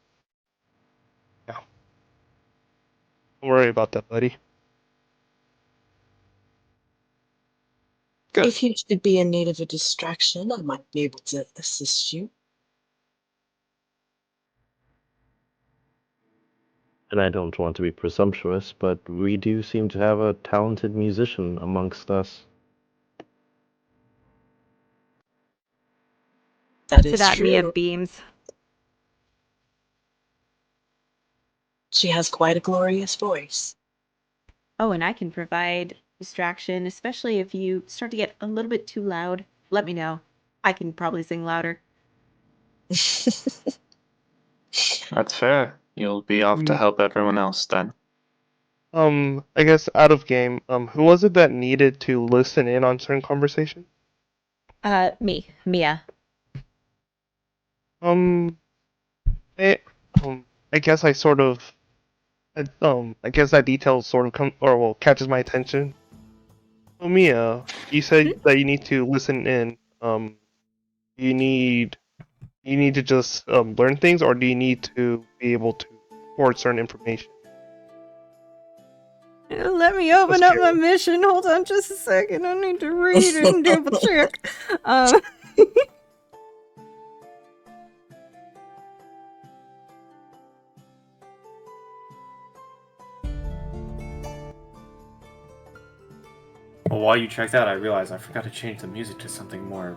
yeah. Don't worry about that, buddy. Good. If you should be in need of a distraction, I might be able to assist you. And I don't want to be presumptuous, but we do seem to have a talented musician amongst us. That To is that, Mia true. beams. She has quite a glorious voice. Oh, and I can provide distraction, especially if you start to get a little bit too loud. Let me know. I can probably sing louder. That's fair. You'll be off to help everyone else then. I guess out of game, who was it that needed to listen in on certain conversation? Mia. Um, I, I guess I sort of, I guess that detail sort of catches my attention. Oh, Mia, you said that you need to listen in. You need to just learn things, or do you need to be able to record certain information? Let me open up my mission. Hold on just a second. I need to read it and double check. Well, while you checked out, I realized I forgot to change the music to something more,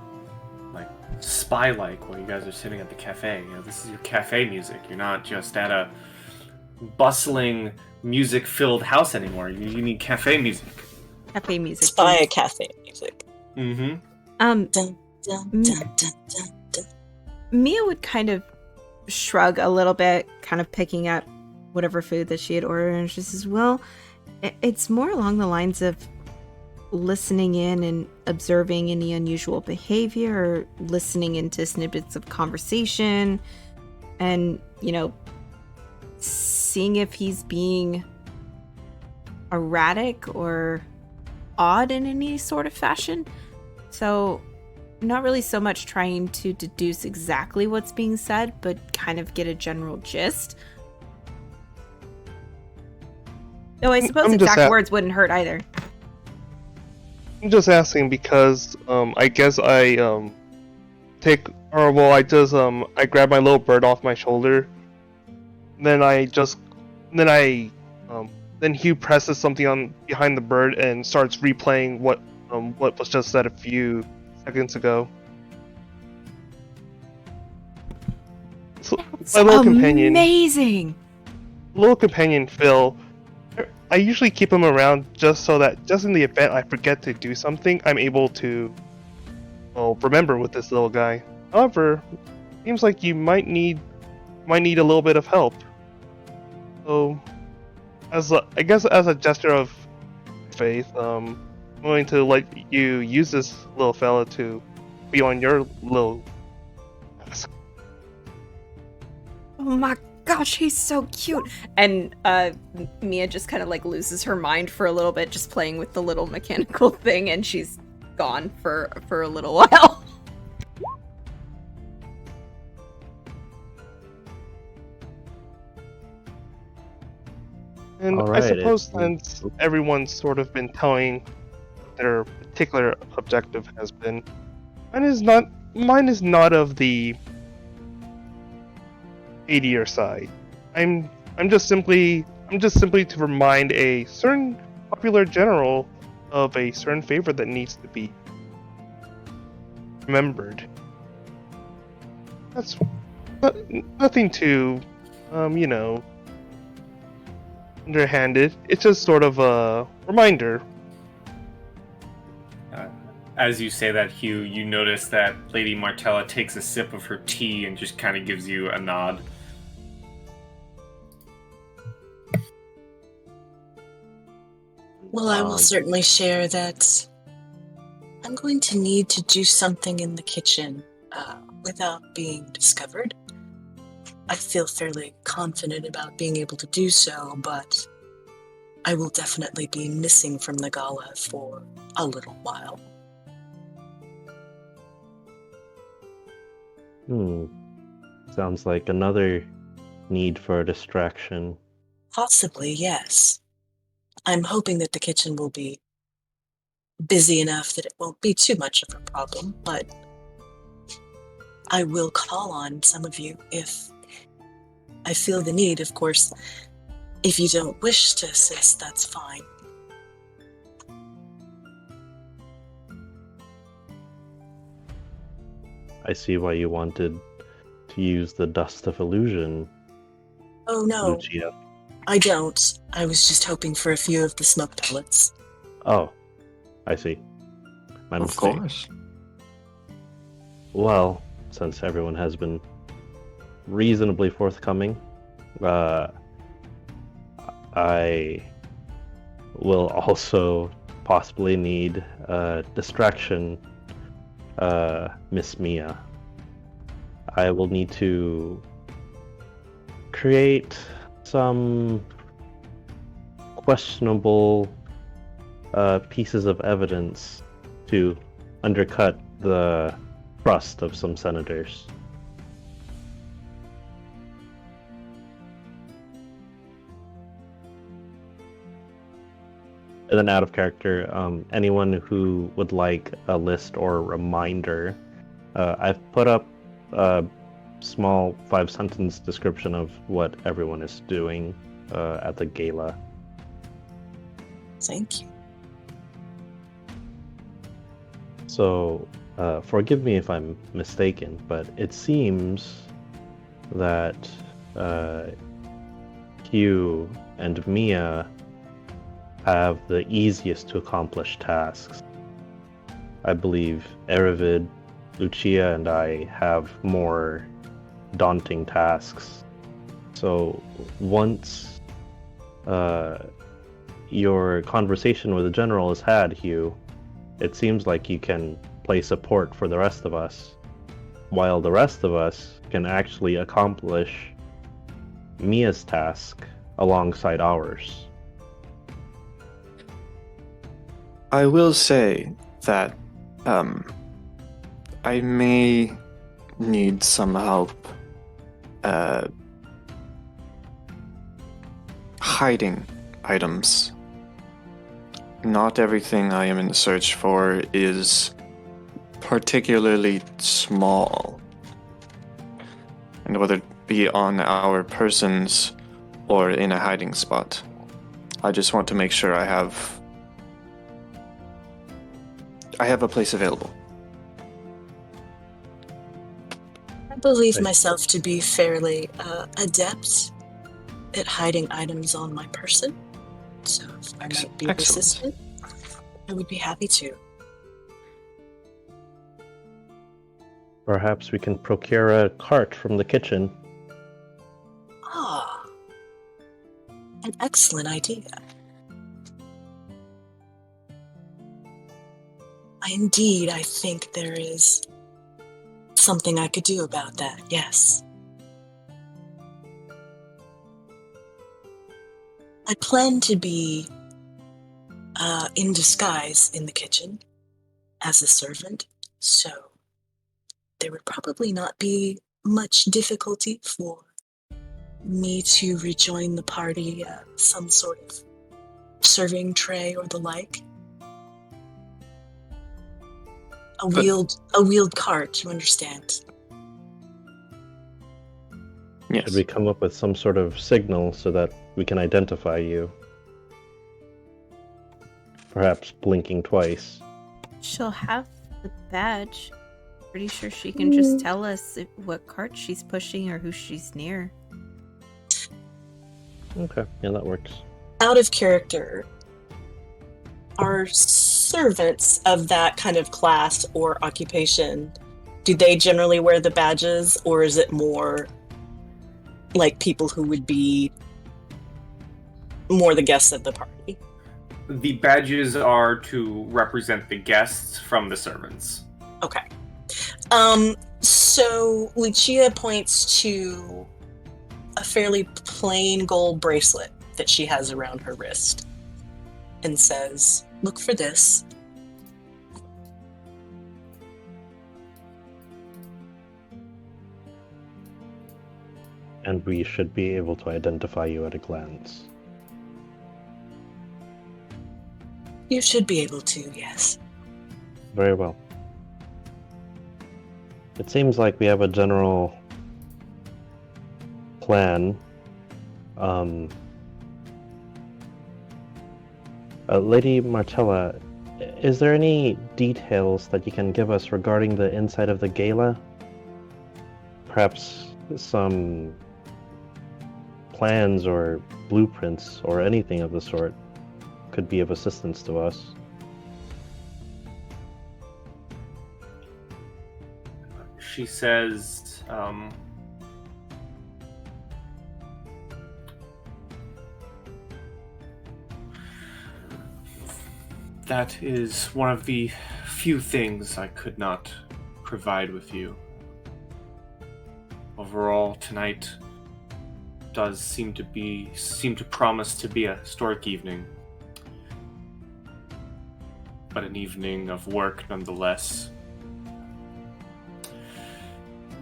like, spy-like while you guys are sitting at the cafe. You know, this is your cafe music. You're not just at a bustling, music-filled house anymore. You need cafe music. Cafe music. Spy cafe music. Mm-hmm. Dun, dun, dun, dun, dun, dun. Mia would kind of shrug a little bit, kind of picking up whatever food that she had ordered, and she says, well, it's more along the lines of listening in and observing any unusual behavior, or listening into snippets of conversation, and, you know, seeing if he's being erratic or odd in any sort of fashion. So not really so much trying to deduce exactly what's being said, but kind of get a general gist. Though I suppose exact words wouldn't hurt either. I'm just asking because I guess I I grab my little bird off my shoulder. Then Hugh presses something on behind the bird and starts replaying what was just said a few seconds ago. So, my little companion, amazing. Little companion Phil. I usually keep him around just so that, just in the event I forget to do something, I'm able to, remember with this little guy. However, seems like you might need a little bit of help. So, as a gesture of faith, I'm going to let you use this little fella to be on your little task. Oh my gosh, he's so cute. And Mia just kind of like loses her mind for a little bit, just playing with the little mechanical thing, and she's gone for a little while. And All right, I suppose since everyone's sort of been telling what their particular objective has been, mine is not of the shadier side. I'm just simply to remind a certain popular general of a certain favor that needs to be remembered. That's nothing too, underhanded. It's just sort of a reminder. As you say that, Hugh, you notice that Lady Martella takes a sip of her tea and just kind of gives you a nod. Well, I will certainly share that I'm going to need to do something in the kitchen without being discovered. I feel fairly confident about being able to do so, but I will definitely be missing from the gala for a little while. Sounds like another need for a distraction. Possibly, yes. I'm hoping that the kitchen will be busy enough that it won't be too much of a problem, but I will call on some of you if I feel the need. Of course, if you don't wish to assist, that's fine. I see why you wanted to use the Dust of Illusion. Oh no, Lucia. I don't. I was just hoping for a few of the smoke pellets. Oh, I see. My Of mistake. course. Well, since everyone has been reasonably forthcoming, I will also possibly need distraction, Miss Mia. I will need to create some questionable pieces of evidence to undercut the trust of some senators. And then out of character, anyone who would like a list or a reminder, I've put up a small 5-sentence description of what everyone is doing at the gala. Thank you. So, forgive me if I'm mistaken, but it seems that Hugh and Mia have the easiest to accomplish tasks. I believe Aravid, Lucia, and I have more daunting tasks. So once your conversation with the general is had, Hugh, it seems like you can play support for the rest of us, while the rest of us can actually accomplish Mia's task alongside ours. I will say that I may need some help hiding items. Not everything I am in search for is particularly small. And whether it be on our persons or in a hiding spot, I just want to make sure I have a place available. I believe Right. myself to be fairly adept at hiding items on my person. So if I might be of Excellent. assistance, I would be happy to. Perhaps we can procure a cart from the kitchen. Ah, an excellent idea. I think there is something I could do about that, yes. I plan to be in disguise in the kitchen as a servant, so there would probably not be much difficulty for me to rejoin the party, some sort of serving tray or the like. A wheeled cart, you understand? Yes. Should we come up with some sort of signal so that we can identify you? Perhaps blinking twice. She'll have the badge. Pretty sure she can just tell us what cart she's pushing or who she's near. Okay, yeah, that works. Out of character, are servants of that kind of class or occupation, do they generally wear the badges, or is it more like people who would be more the guests of the party? The badges are to represent the guests from the servants. Okay. So Lucia points to a fairly plain gold bracelet that she has around her wrist and says, "Look for this." And we should be able to identify you at a glance. You should be able to, yes. Very well. It seems like we have a general plan. Lady Martella, is there any details that you can give us regarding the inside of the gala? Perhaps some plans or blueprints or anything of the sort could be of assistance to us. She says, that is one of the few things I could not provide with you. Overall, tonight does seem to promise to be a historic evening, but an evening of work nonetheless.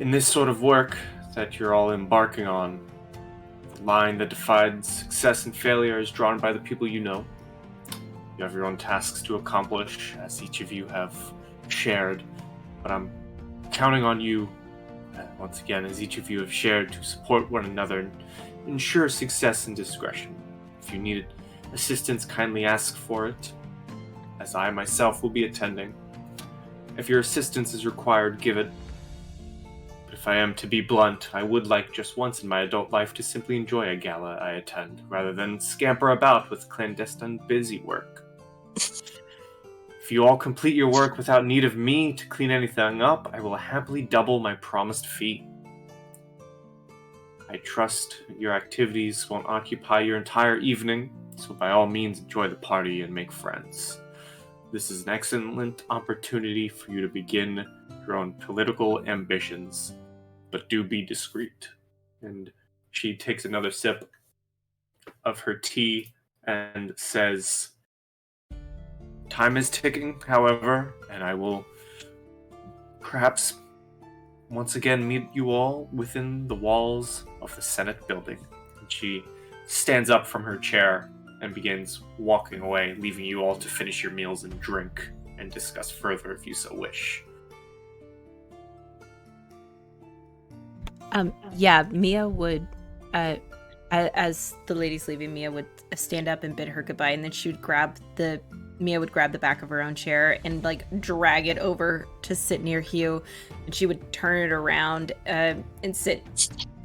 In this sort of work that you're all embarking on, the line that defines success and failure is drawn by the people you know. You have your own tasks to accomplish, as each of you have shared, but I'm counting on you, once again, as each of you have shared, to support one another and ensure success and discretion. If you need assistance, kindly ask for it, as I myself will be attending. If your assistance is required, give it. But if I am to be blunt, I would like just once in my adult life to simply enjoy a gala I attend, rather than scamper about with clandestine busy work. If you all complete your work without need of me to clean anything up, I will happily double my promised fee. I trust your activities won't occupy your entire evening, so by all means enjoy the party and make friends. This is an excellent opportunity for you to begin your own political ambitions, but do be discreet. And she takes another sip of her tea and says, time is ticking, however, and I will perhaps once again meet you all within the walls of the Senate building. And she stands up from her chair and begins walking away, leaving you all to finish your meals and drink and discuss further if you so wish. Yeah, Mia would, as the lady's leaving, Mia would stand up and bid her goodbye, and then Mia would grab the back of her own chair and like drag it over to sit near Hugh, and she would turn it around and sit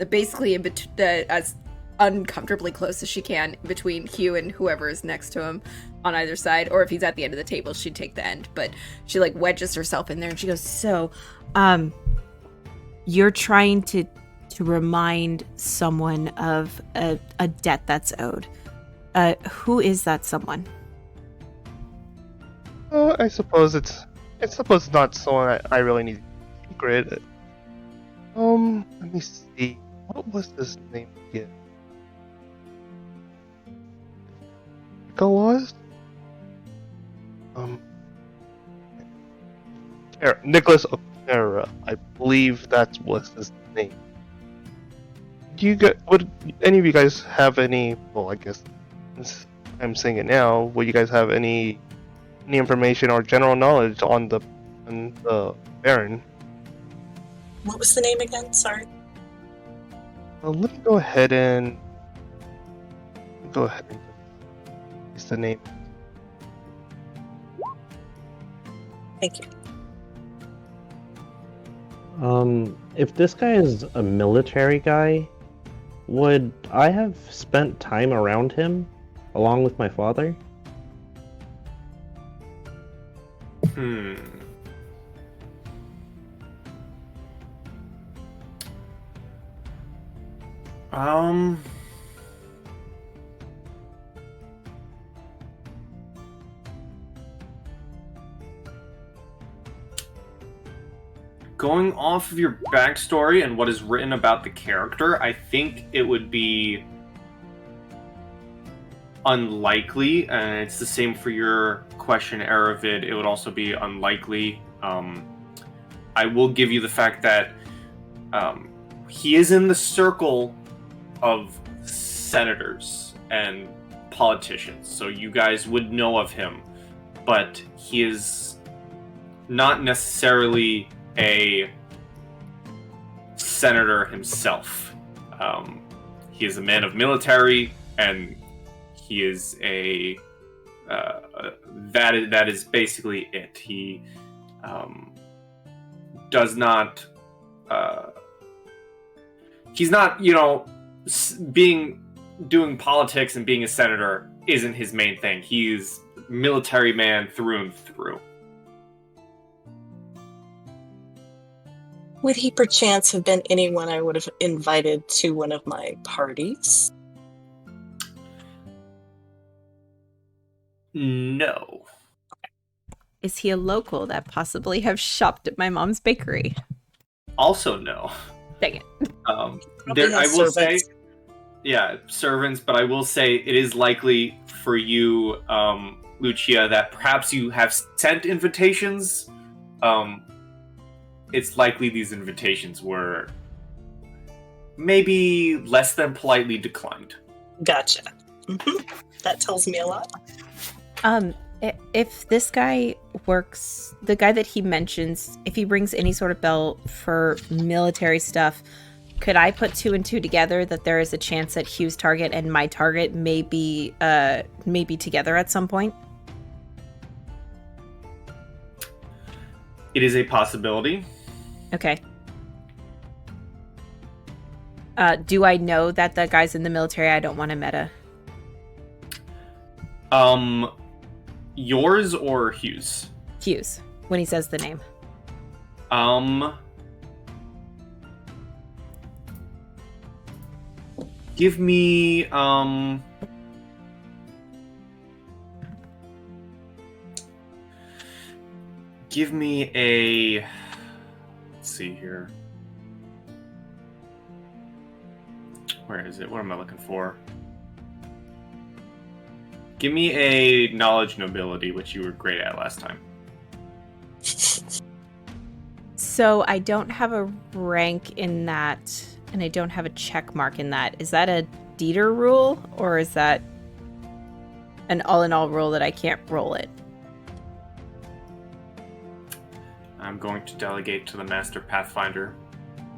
basically in between, as uncomfortably close as she can between Hugh and whoever is next to him on either side, or if he's at the end of the table, she'd take the end, but she like wedges herself in there and she goes, so, you're trying to remind someone of a debt that's owed. Who is that someone? Oh, I suppose it's not someone I really need to secret. Let me see. What was this name again? Was? Nicholas O'Hara. I believe that was his name. Would any of you guys have any? Well, I guess since I'm saying it now. Would you guys have any information or general knowledge on the Baron? What was the name again? Sorry. Let me go ahead and use the name. Thank you. If this guy is a military guy, would I have spent time around him along with my father? Going off of your backstory and what is written about the character, I think it would be unlikely, and it's the same for your question, Aravid. It would also be unlikely. I will give you the fact that he is in the circle of senators and politicians, so you guys would know of him, but he is not necessarily a senator himself. He is a man of military, and he is a that is basically it. He does not he's not, doing politics and being a senator isn't his main thing. He's military man through and through. Would he perchance have been anyone I would have invited to one of my parties? No. Is he a local that possibly have shopped at my mom's bakery? Also no. Dang it. I will say, servants, but I will say it is likely for you, Lucia, that perhaps you have sent invitations. It's likely these invitations were maybe less than politely declined. Gotcha. That tells me a lot. If this guy works, the guy that he mentions, if he rings any sort of bell for military stuff, could I put two and two together that there is a chance that Hugh's target and my target may be together at some point? It is a possibility. Okay. Do I know that the guy's in the military? I don't want to meta. Yours or Hughes? Hughes, when he says the name. Give me, a, let's see here. Where is it? What am I looking for? Give me a knowledge nobility, which you were great at last time. So I don't have a rank in that, and I don't have a check mark in that. Is that a Dieter rule, or is that an all-in-all rule that I can't roll it? I'm going to delegate to the Master Pathfinder.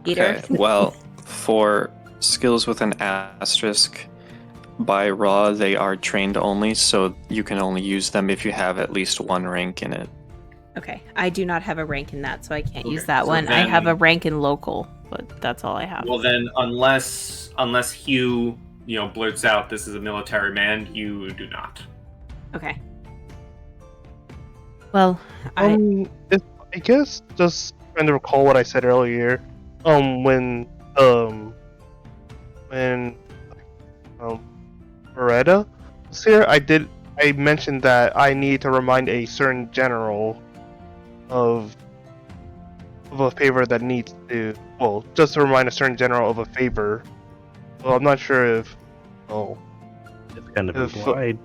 Dieter? Okay, well, for skills with an asterisk, by Raw, they are trained only, so you can only use them if you have at least one rank in it. Okay, I do not have a rank in that, so I can't use Okay, that so one. I then- have a rank in local, but that's all I have. Well then, unless Hugh, blurts out this is a military man, you do not. Okay. Well, I guess just trying to recall what I said earlier. When Beretta was here, I mentioned that I need to remind a certain general of a favor that needs to, just to remind a certain general of a favor. Well, I'm not sure if, It's kind of If- implied.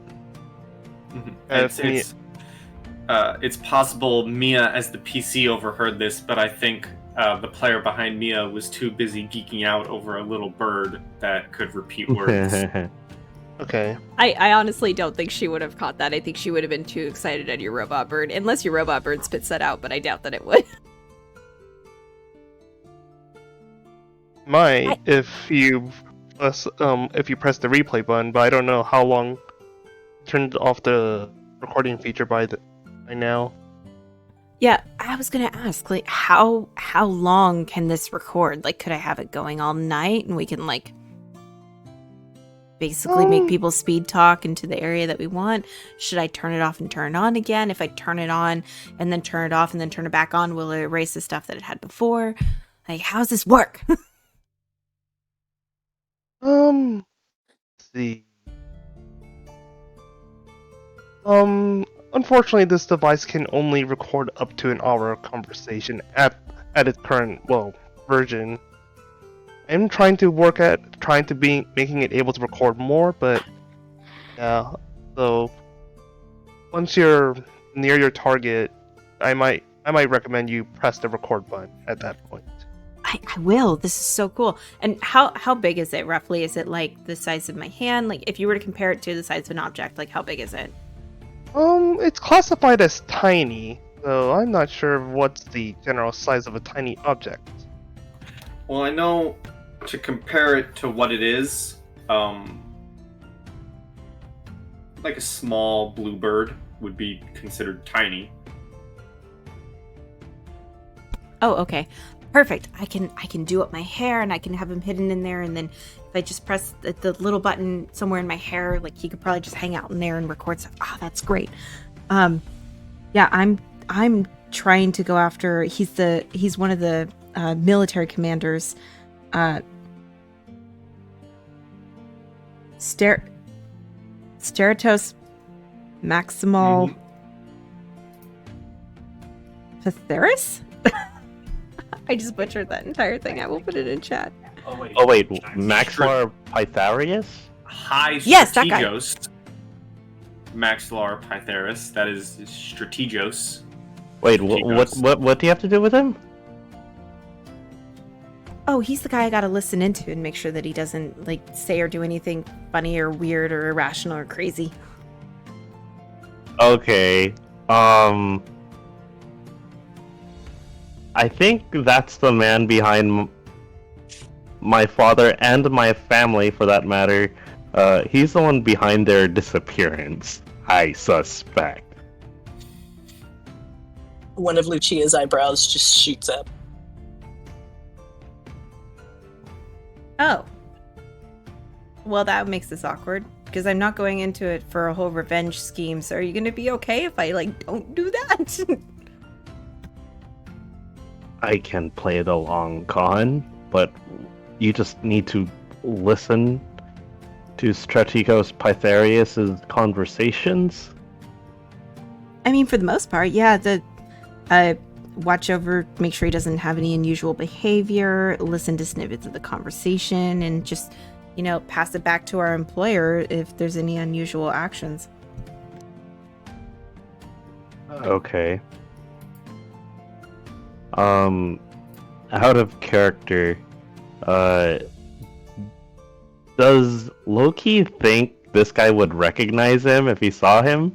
It's possible Mia, as the PC, overheard this, but I think the player behind Mia was too busy geeking out over a little bird that could repeat words. okay. I honestly don't think she would have caught that. I think she would have been too excited at your robot bird, unless your robot bird spits that out, but I doubt that it would. If you press the replay button, but I don't know how long. Turned off the recording feature by now. Yeah, I was gonna ask, like, how long can this record? Like, could I have it going all night, and we can basically make people speed talk into the area that we want? Should I turn it off and turn it on again? If I turn it on and then turn it off and then turn it back on, will it erase the stuff that it had before? Like, how does this work? Let's see. Unfortunately, this device can only record up to an hour conversation at its current version. I'm trying to making it able to record more, but yeah. So once you're near your target, I might recommend you press the record button at that point. I will. This is so cool. And how big is it roughly? Is it like the size of my hand? Like, if you were to compare it to the size of an object, like, how big is it? It's classified as tiny, so I'm not sure what's the general size of a tiny object. Well, I know to compare it to what it is, like a small bluebird would be considered tiny. Oh, okay. Perfect. I can do up my hair, and I can have him hidden in there, and then if I just press the little button somewhere in my hair, like, he could probably just hang out in there and record stuff. Oh, that's great. Yeah, I'm trying to go after. He's one of the military commanders. Steratos Maximal Patheris? I just butchered that entire thing. I will put it in chat. Oh wait, Maxlar Pytharius? High Yes, that guy. Strategos. Maxlar Pytharis. That is Strategos. Wait, Strategos. what do you have to do with him? Oh, he's the guy I gotta listen into and make sure that he doesn't, like, say or do anything funny or weird or irrational or crazy. Okay. I think that's the man behind my father and my family, for that matter. He's the one behind their disappearance, I suspect. one of Lucia's eyebrows just shoots up. Oh. Well, that makes this awkward, because I'm not going into it for a whole revenge scheme, so are you going to be okay if I, don't do that? I can play the long con, but you just need to listen to Strategos Pytharius' conversations. I mean, for the most part, yeah. Watch over, make sure he doesn't have any unusual behavior, listen to snippets of the conversation, and just, pass it back to our employer if there's any unusual actions. Okay. Out of character, does Loki think this guy would recognize him if he saw him?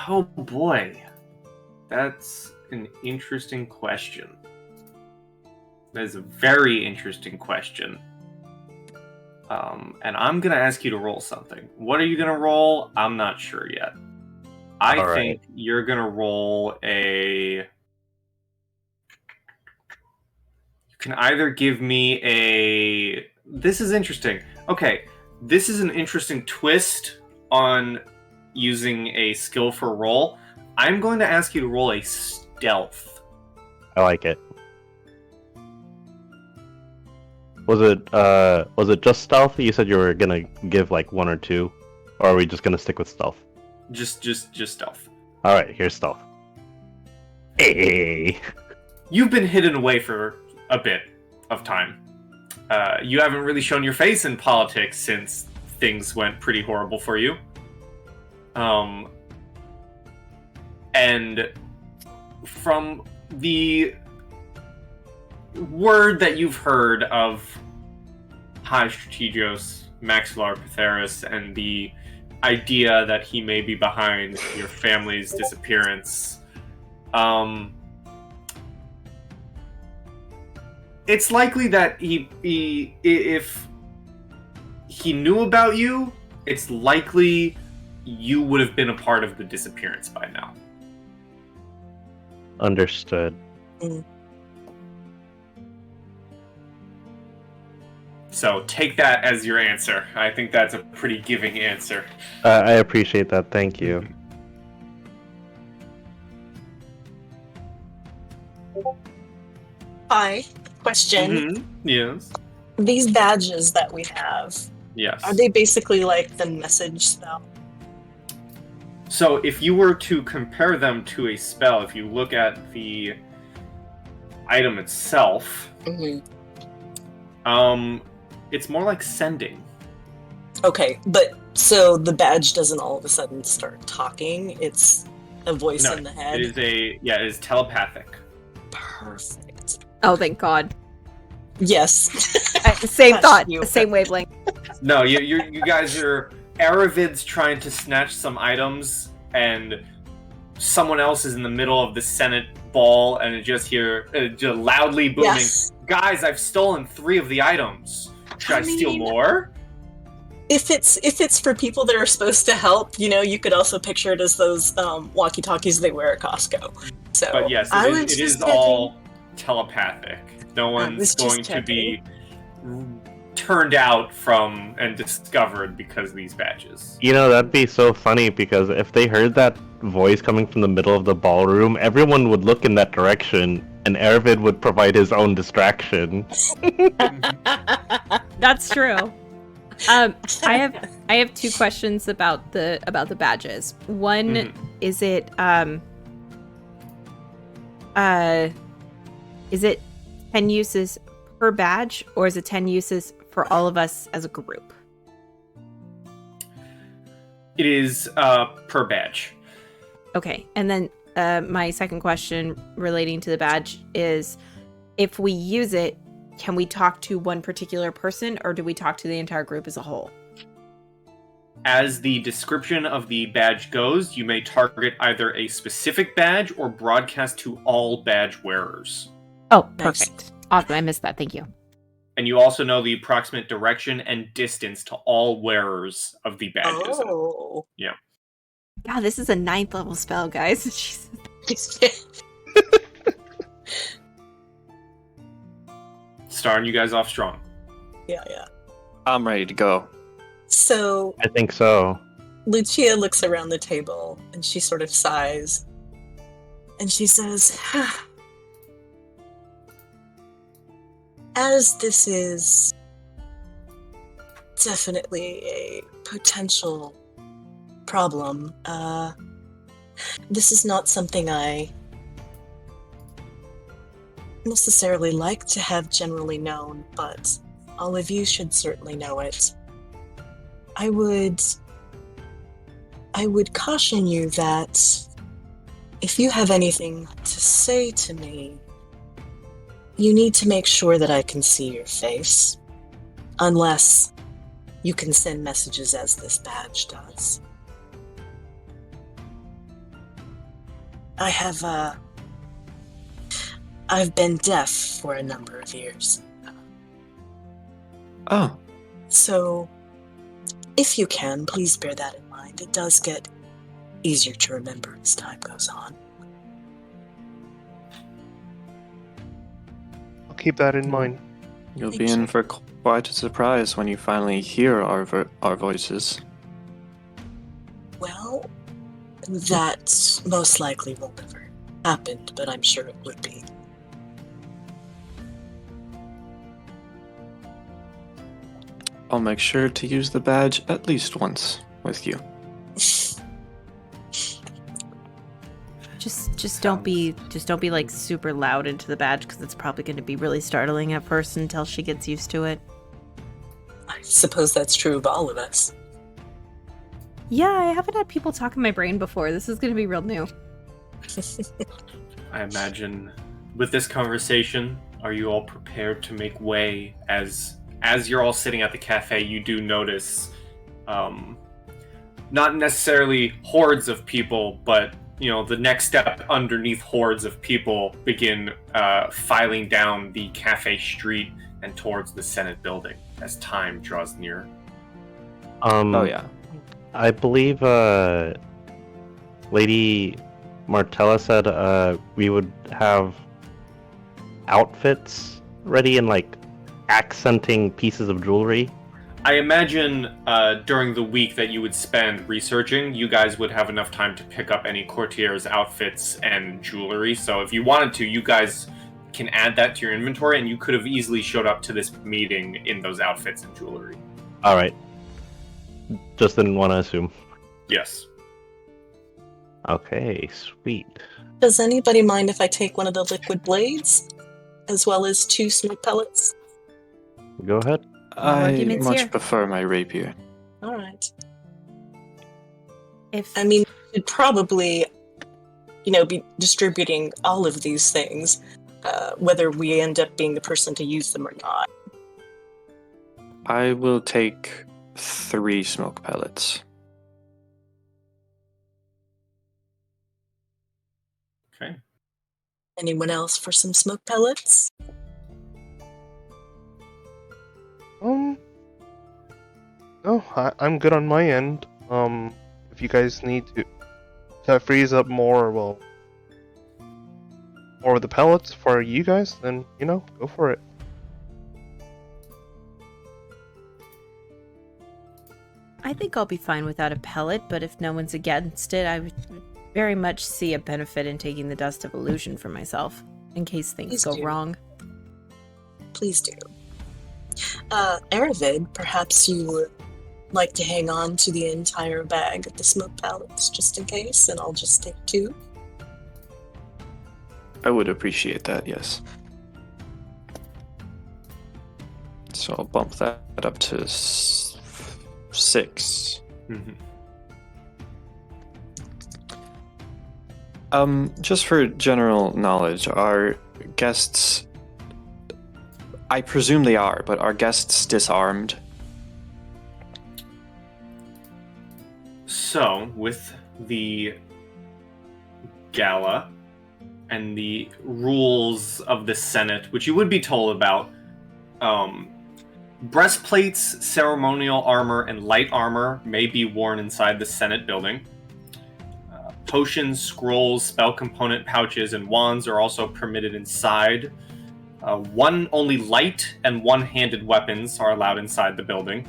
Oh boy. That's an interesting question. That is a very interesting question. And I'm gonna ask you to roll something. What are you gonna roll? I'm not sure yet. I think you're gonna roll a... You can either give me a... This is interesting. Okay, this is an interesting twist on using a skill for roll. I'm going to ask you to roll a stealth. I like it. Was it just stealth? You said you were gonna give one or two, or are we just gonna stick with stealth? Just stealth. All right, here's stealth. Hey. You've been hidden away for a bit of time. You haven't really shown your face in politics since things went pretty horrible for you. And from the word that you've heard of High Strategos Maxillar Pytharis and the idea that he may be behind your family's disappearance, it's likely that if he knew about you, it's likely you would have been a part of the disappearance by now. Understood. So take that as your answer. I think that's a pretty giving answer. I appreciate that. Thank you. Hi. Question. Mm-hmm. Yes. These badges that we have, Yes. are they basically like the message spell? So if you were to compare them to a spell, if you look at the item itself, it's more like sending. Okay, but so the badge doesn't all of a sudden start talking. It's a voice in the head. It is telepathic. Perfect. Oh, thank God. Yes. Same Gosh, thought, you- same wavelength. No, you guys are Aravids trying to snatch some items, and someone else is in the middle of the Senate ball, and it just loudly booming. Yes. Guys, I've stolen 3 of the items. Should I steal more? If it's for people that are supposed to help, you could also picture it as those walkie-talkies they wear at Costco. So, But yes, it is all telepathic. No one's going to be turned out from and discovered because of these badges. That'd be so funny, because if they heard that voice coming from the middle of the ballroom, everyone would look in that direction, and Arvid would provide his own distraction. That's true. I have 2 questions about the badges. One, is it 10 uses per badge, or is it 10 uses for all of us as a group? It is per badge. Okay, and then my second question relating to the badge is, if we use it, can we talk to one particular person, or do we talk to the entire group as a whole? As the description of the badge goes, you may target either a specific badge or broadcast to all badge wearers. Oh, perfect. Awesome, I missed that. Thank you. And you also know the approximate direction and distance to all wearers of the badges. Oh. Yeah. God, this is a 9th level spell, guys. Jesus. Starting you guys off strong. Yeah. I'm ready to go. So I think so. Lucia looks around the table and she sort of sighs. And she says, as this is definitely a potential problem, this is not something I necessarily like to have generally known, but all of you should certainly know it. I would caution you that if you have anything to say to me, you need to make sure that I can see your face, unless you can send messages as this badge does. I've been deaf for a number of years. Oh, So, if you can, please bear that in mind. It does get easier to remember as time goes on. I'll keep that in mind. you'll Thank be in you. for quite a surprise when you finally hear our voices. Well, that most likely won't ever happen, but I'm sure it would be. I'll make sure to use the badge at least once with you. Just don't be like super loud into the badge, because it's probably going to be really startling at first until she gets used to it. I suppose that's true of all of us. Yeah, I haven't had people talk in my brain before. This is going to be real new. I imagine with this conversation, are you all prepared to make way as you're all sitting at the cafe? You do notice not necessarily hordes of people, but the next step underneath hordes of people begin filing down the cafe street and towards the Senate building as time draws near. Oh yeah. I believe Lady Martella said we would have outfits ready and like accenting pieces of jewelry. I imagine during the week that you would spend researching, you guys would have enough time to pick up any courtier's outfits and jewelry. So if you wanted to, you guys can add that to your inventory, and you could have easily showed up to this meeting in those outfits and jewelry. All right. Just didn't want to assume. Yes. Okay, sweet. Does anybody mind if I take one of the liquid blades, as well as 2 smoke pellets? Go ahead. I arguments much here. prefer my rapier. All right. If I mean, we should probably, be distributing all of these things, whether we end up being the person to use them or not. I will take 3 smoke pellets. Okay. Anyone else for some smoke pellets? No, I'm good on my end. If you guys need to freeze up more, well, more of the pellets for you guys, then go for it. I think I'll be fine without a pellet, but if no one's against it, I would very much see a benefit in taking the Dust of Illusion for myself, in case things Please go do. wrong. Please do. Aravid, perhaps you would like to hang on to the entire bag of the smoke pellets, just in case, and I'll just take 2. I would appreciate that, yes. So I'll bump that up to 6. Mm-hmm. Just for general knowledge, are guests... I presume they are, but are guests disarmed? So, with the gala and the rules of the Senate, which you would be told about, Breastplates, ceremonial armor, and light armor may be worn inside the Senate building. Potions, scrolls, spell component pouches, and wands are also permitted inside. Only light and one-handed weapons are allowed inside the building.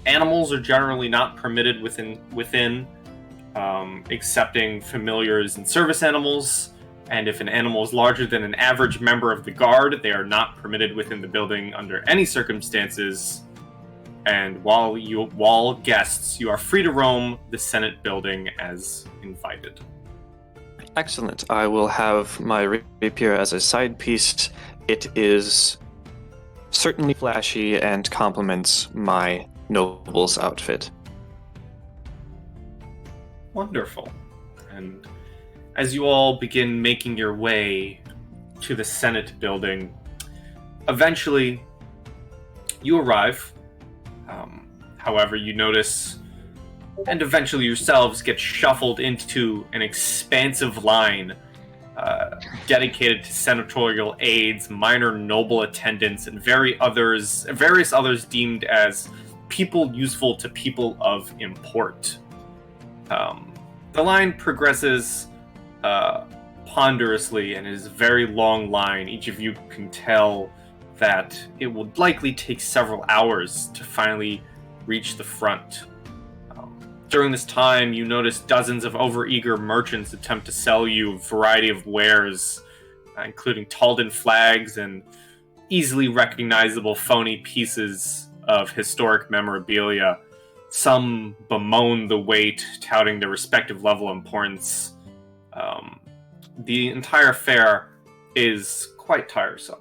Animals are generally not permitted within excepting familiars and service animals. And if an animal is larger than an average member of the guard, they are not permitted within the building under any circumstances. And while guests, you are free to roam the Senate building as invited. Excellent. I will have my rapier as a side piece. It is certainly flashy and complements my noble's outfit. Wonderful. And as you all begin making your way to the Senate building, eventually you arrive. However, you notice, and eventually yourselves get shuffled into an expansive line dedicated to senatorial aides, minor noble attendants, and various others deemed as people useful to people of import. The line progresses ponderously, and it is a very long line. Each of you can tell that it will likely take several hours to finally reach the front. During this time, you notice dozens of overeager merchants attempt to sell you a variety of wares, including Talden flags and easily recognizable phony pieces of historic memorabilia. Some bemoan the weight, touting their respective level of importance. The entire affair is quite tiresome.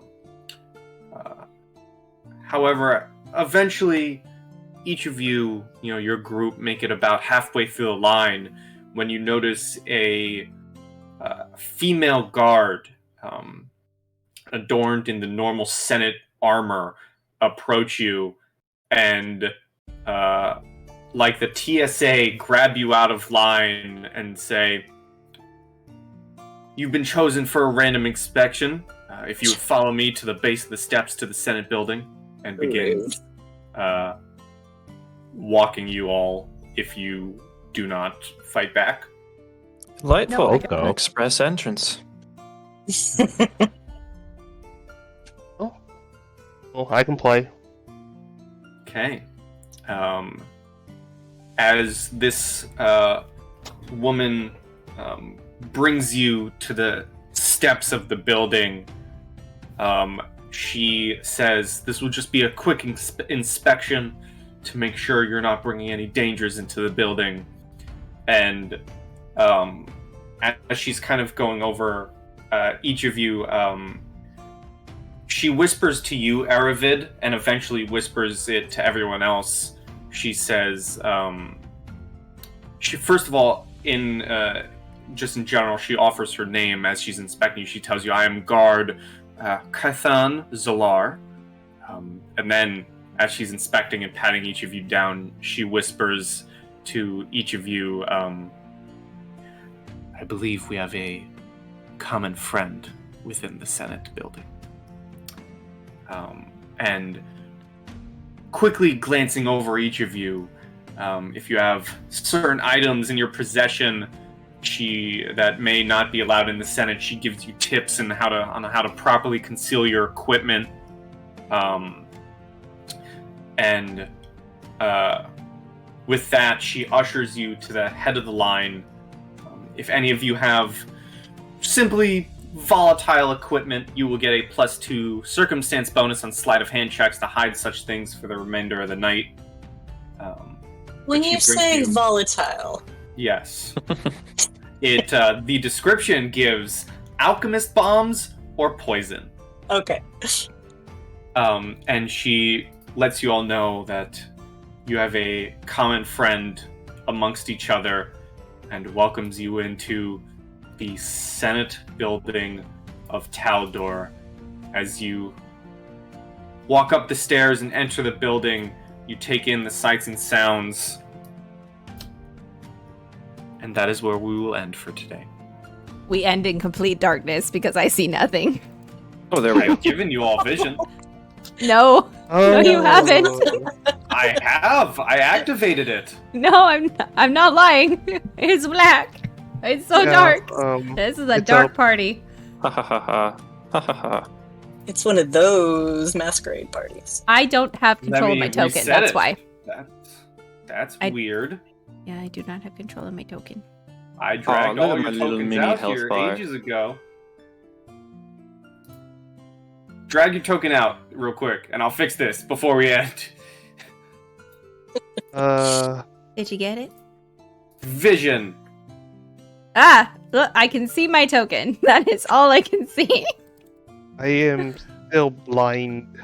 However, eventually, each of you, your group, make it about halfway through the line when you notice a female guard adorned in the normal Senate armor approach you and, like the TSA, grab you out of line and say, "You've been chosen for a random inspection. If you would follow me to the base of the steps to the Senate building," and begin walking you all if you do not fight back. Delightful. No, I go. Express entrance. Oh, I can play. Okay. As this woman brings you to the steps of the building, she says, "This will just be a quick inspection to make sure you're not bringing any dangers into the building." And as she's kind of going over each of you, she whispers to you, Aravid, and eventually whispers it to everyone else. She says, she first of all, just in general, she offers her name as she's inspecting you. She tells you, "I am guard Kathan Zolar." And then, as she's inspecting and patting each of you down, she whispers to each of you, "I believe we have a common friend within the Senate building." And quickly glancing over each of you, if you have certain items in your possession that may not be allowed in the Senate, she gives you tips on how to properly conceal your equipment. And with that, she ushers you to the head of the line. If any of you have simply volatile equipment, you will get a +2 circumstance bonus on sleight of hand checks to hide such things for the remainder of the night. When you say volatile, yes, the description gives alchemist bombs or poison. Okay. And she lets you all know that you have a common friend amongst each other, and welcomes you into the Senate building of Taldor. As you walk up the stairs and enter the building, you take in the sights and sounds. And that is where we will end for today. We end in complete darkness because I see nothing. Oh, there we go. I've given you all vision. No, no, you haven't. I have. I activated it. No, I'm not lying. It's black. It's so dark. This is a it's dark a- party. Ha ha ha ha. Ha ha ha. It's one of those masquerade parties. I don't have I control of my mean, we token. said That's it. why. That's I- weird. Yeah, I do not have control of my token. I dragged look all at your my little tokens mini out health here bar. ages ago. Drag your token out real quick, and I'll fix this before we end. Did you get it? Vision. Ah, look, I can see my token. That is all I can see. I am still blind.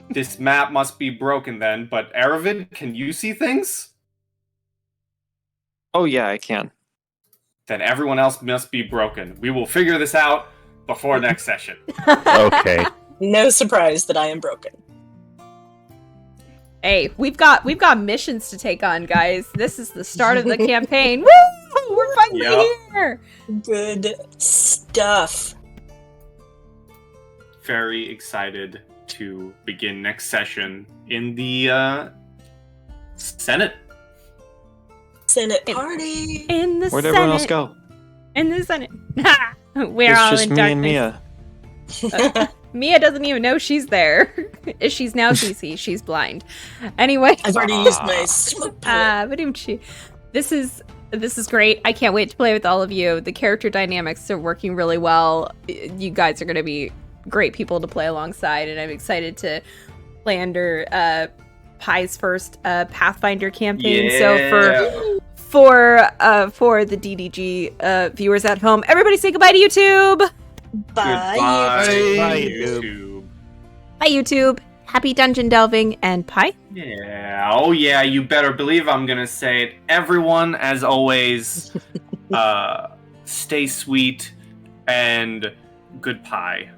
This map must be broken then, but Aravid, can you see things? Oh yeah, I can. Then everyone else must be broken. We will figure this out before next session. Okay. No surprise that I am broken. Hey, we've got missions to take on, guys. This is the start of the campaign. Woo! We're finally Yep. here. Good stuff. Very excited to begin next session in the Senate. Senate party. In the Where'd Senate. everyone else go? In the Senate. We're It's all just in me darkness. and Mia. Mia doesn't even know she's there. She's now CC. She's blind. Anyway. I've already used my smoke pellet. Badumchi. This is great. I can't wait to play with all of you. The character dynamics are working really well. You guys are going to be great people to play alongside, and I'm excited to play under Pie's first Pathfinder campaign. Yeah. So for the DDG viewers at home, everybody say goodbye to YouTube. Bye. Goodbye, Bye, YouTube. Bye, YouTube. Happy dungeon delving, and Pie. Yeah. Oh yeah. You better believe I'm gonna say it. Everyone, as always, stay sweet and good pie.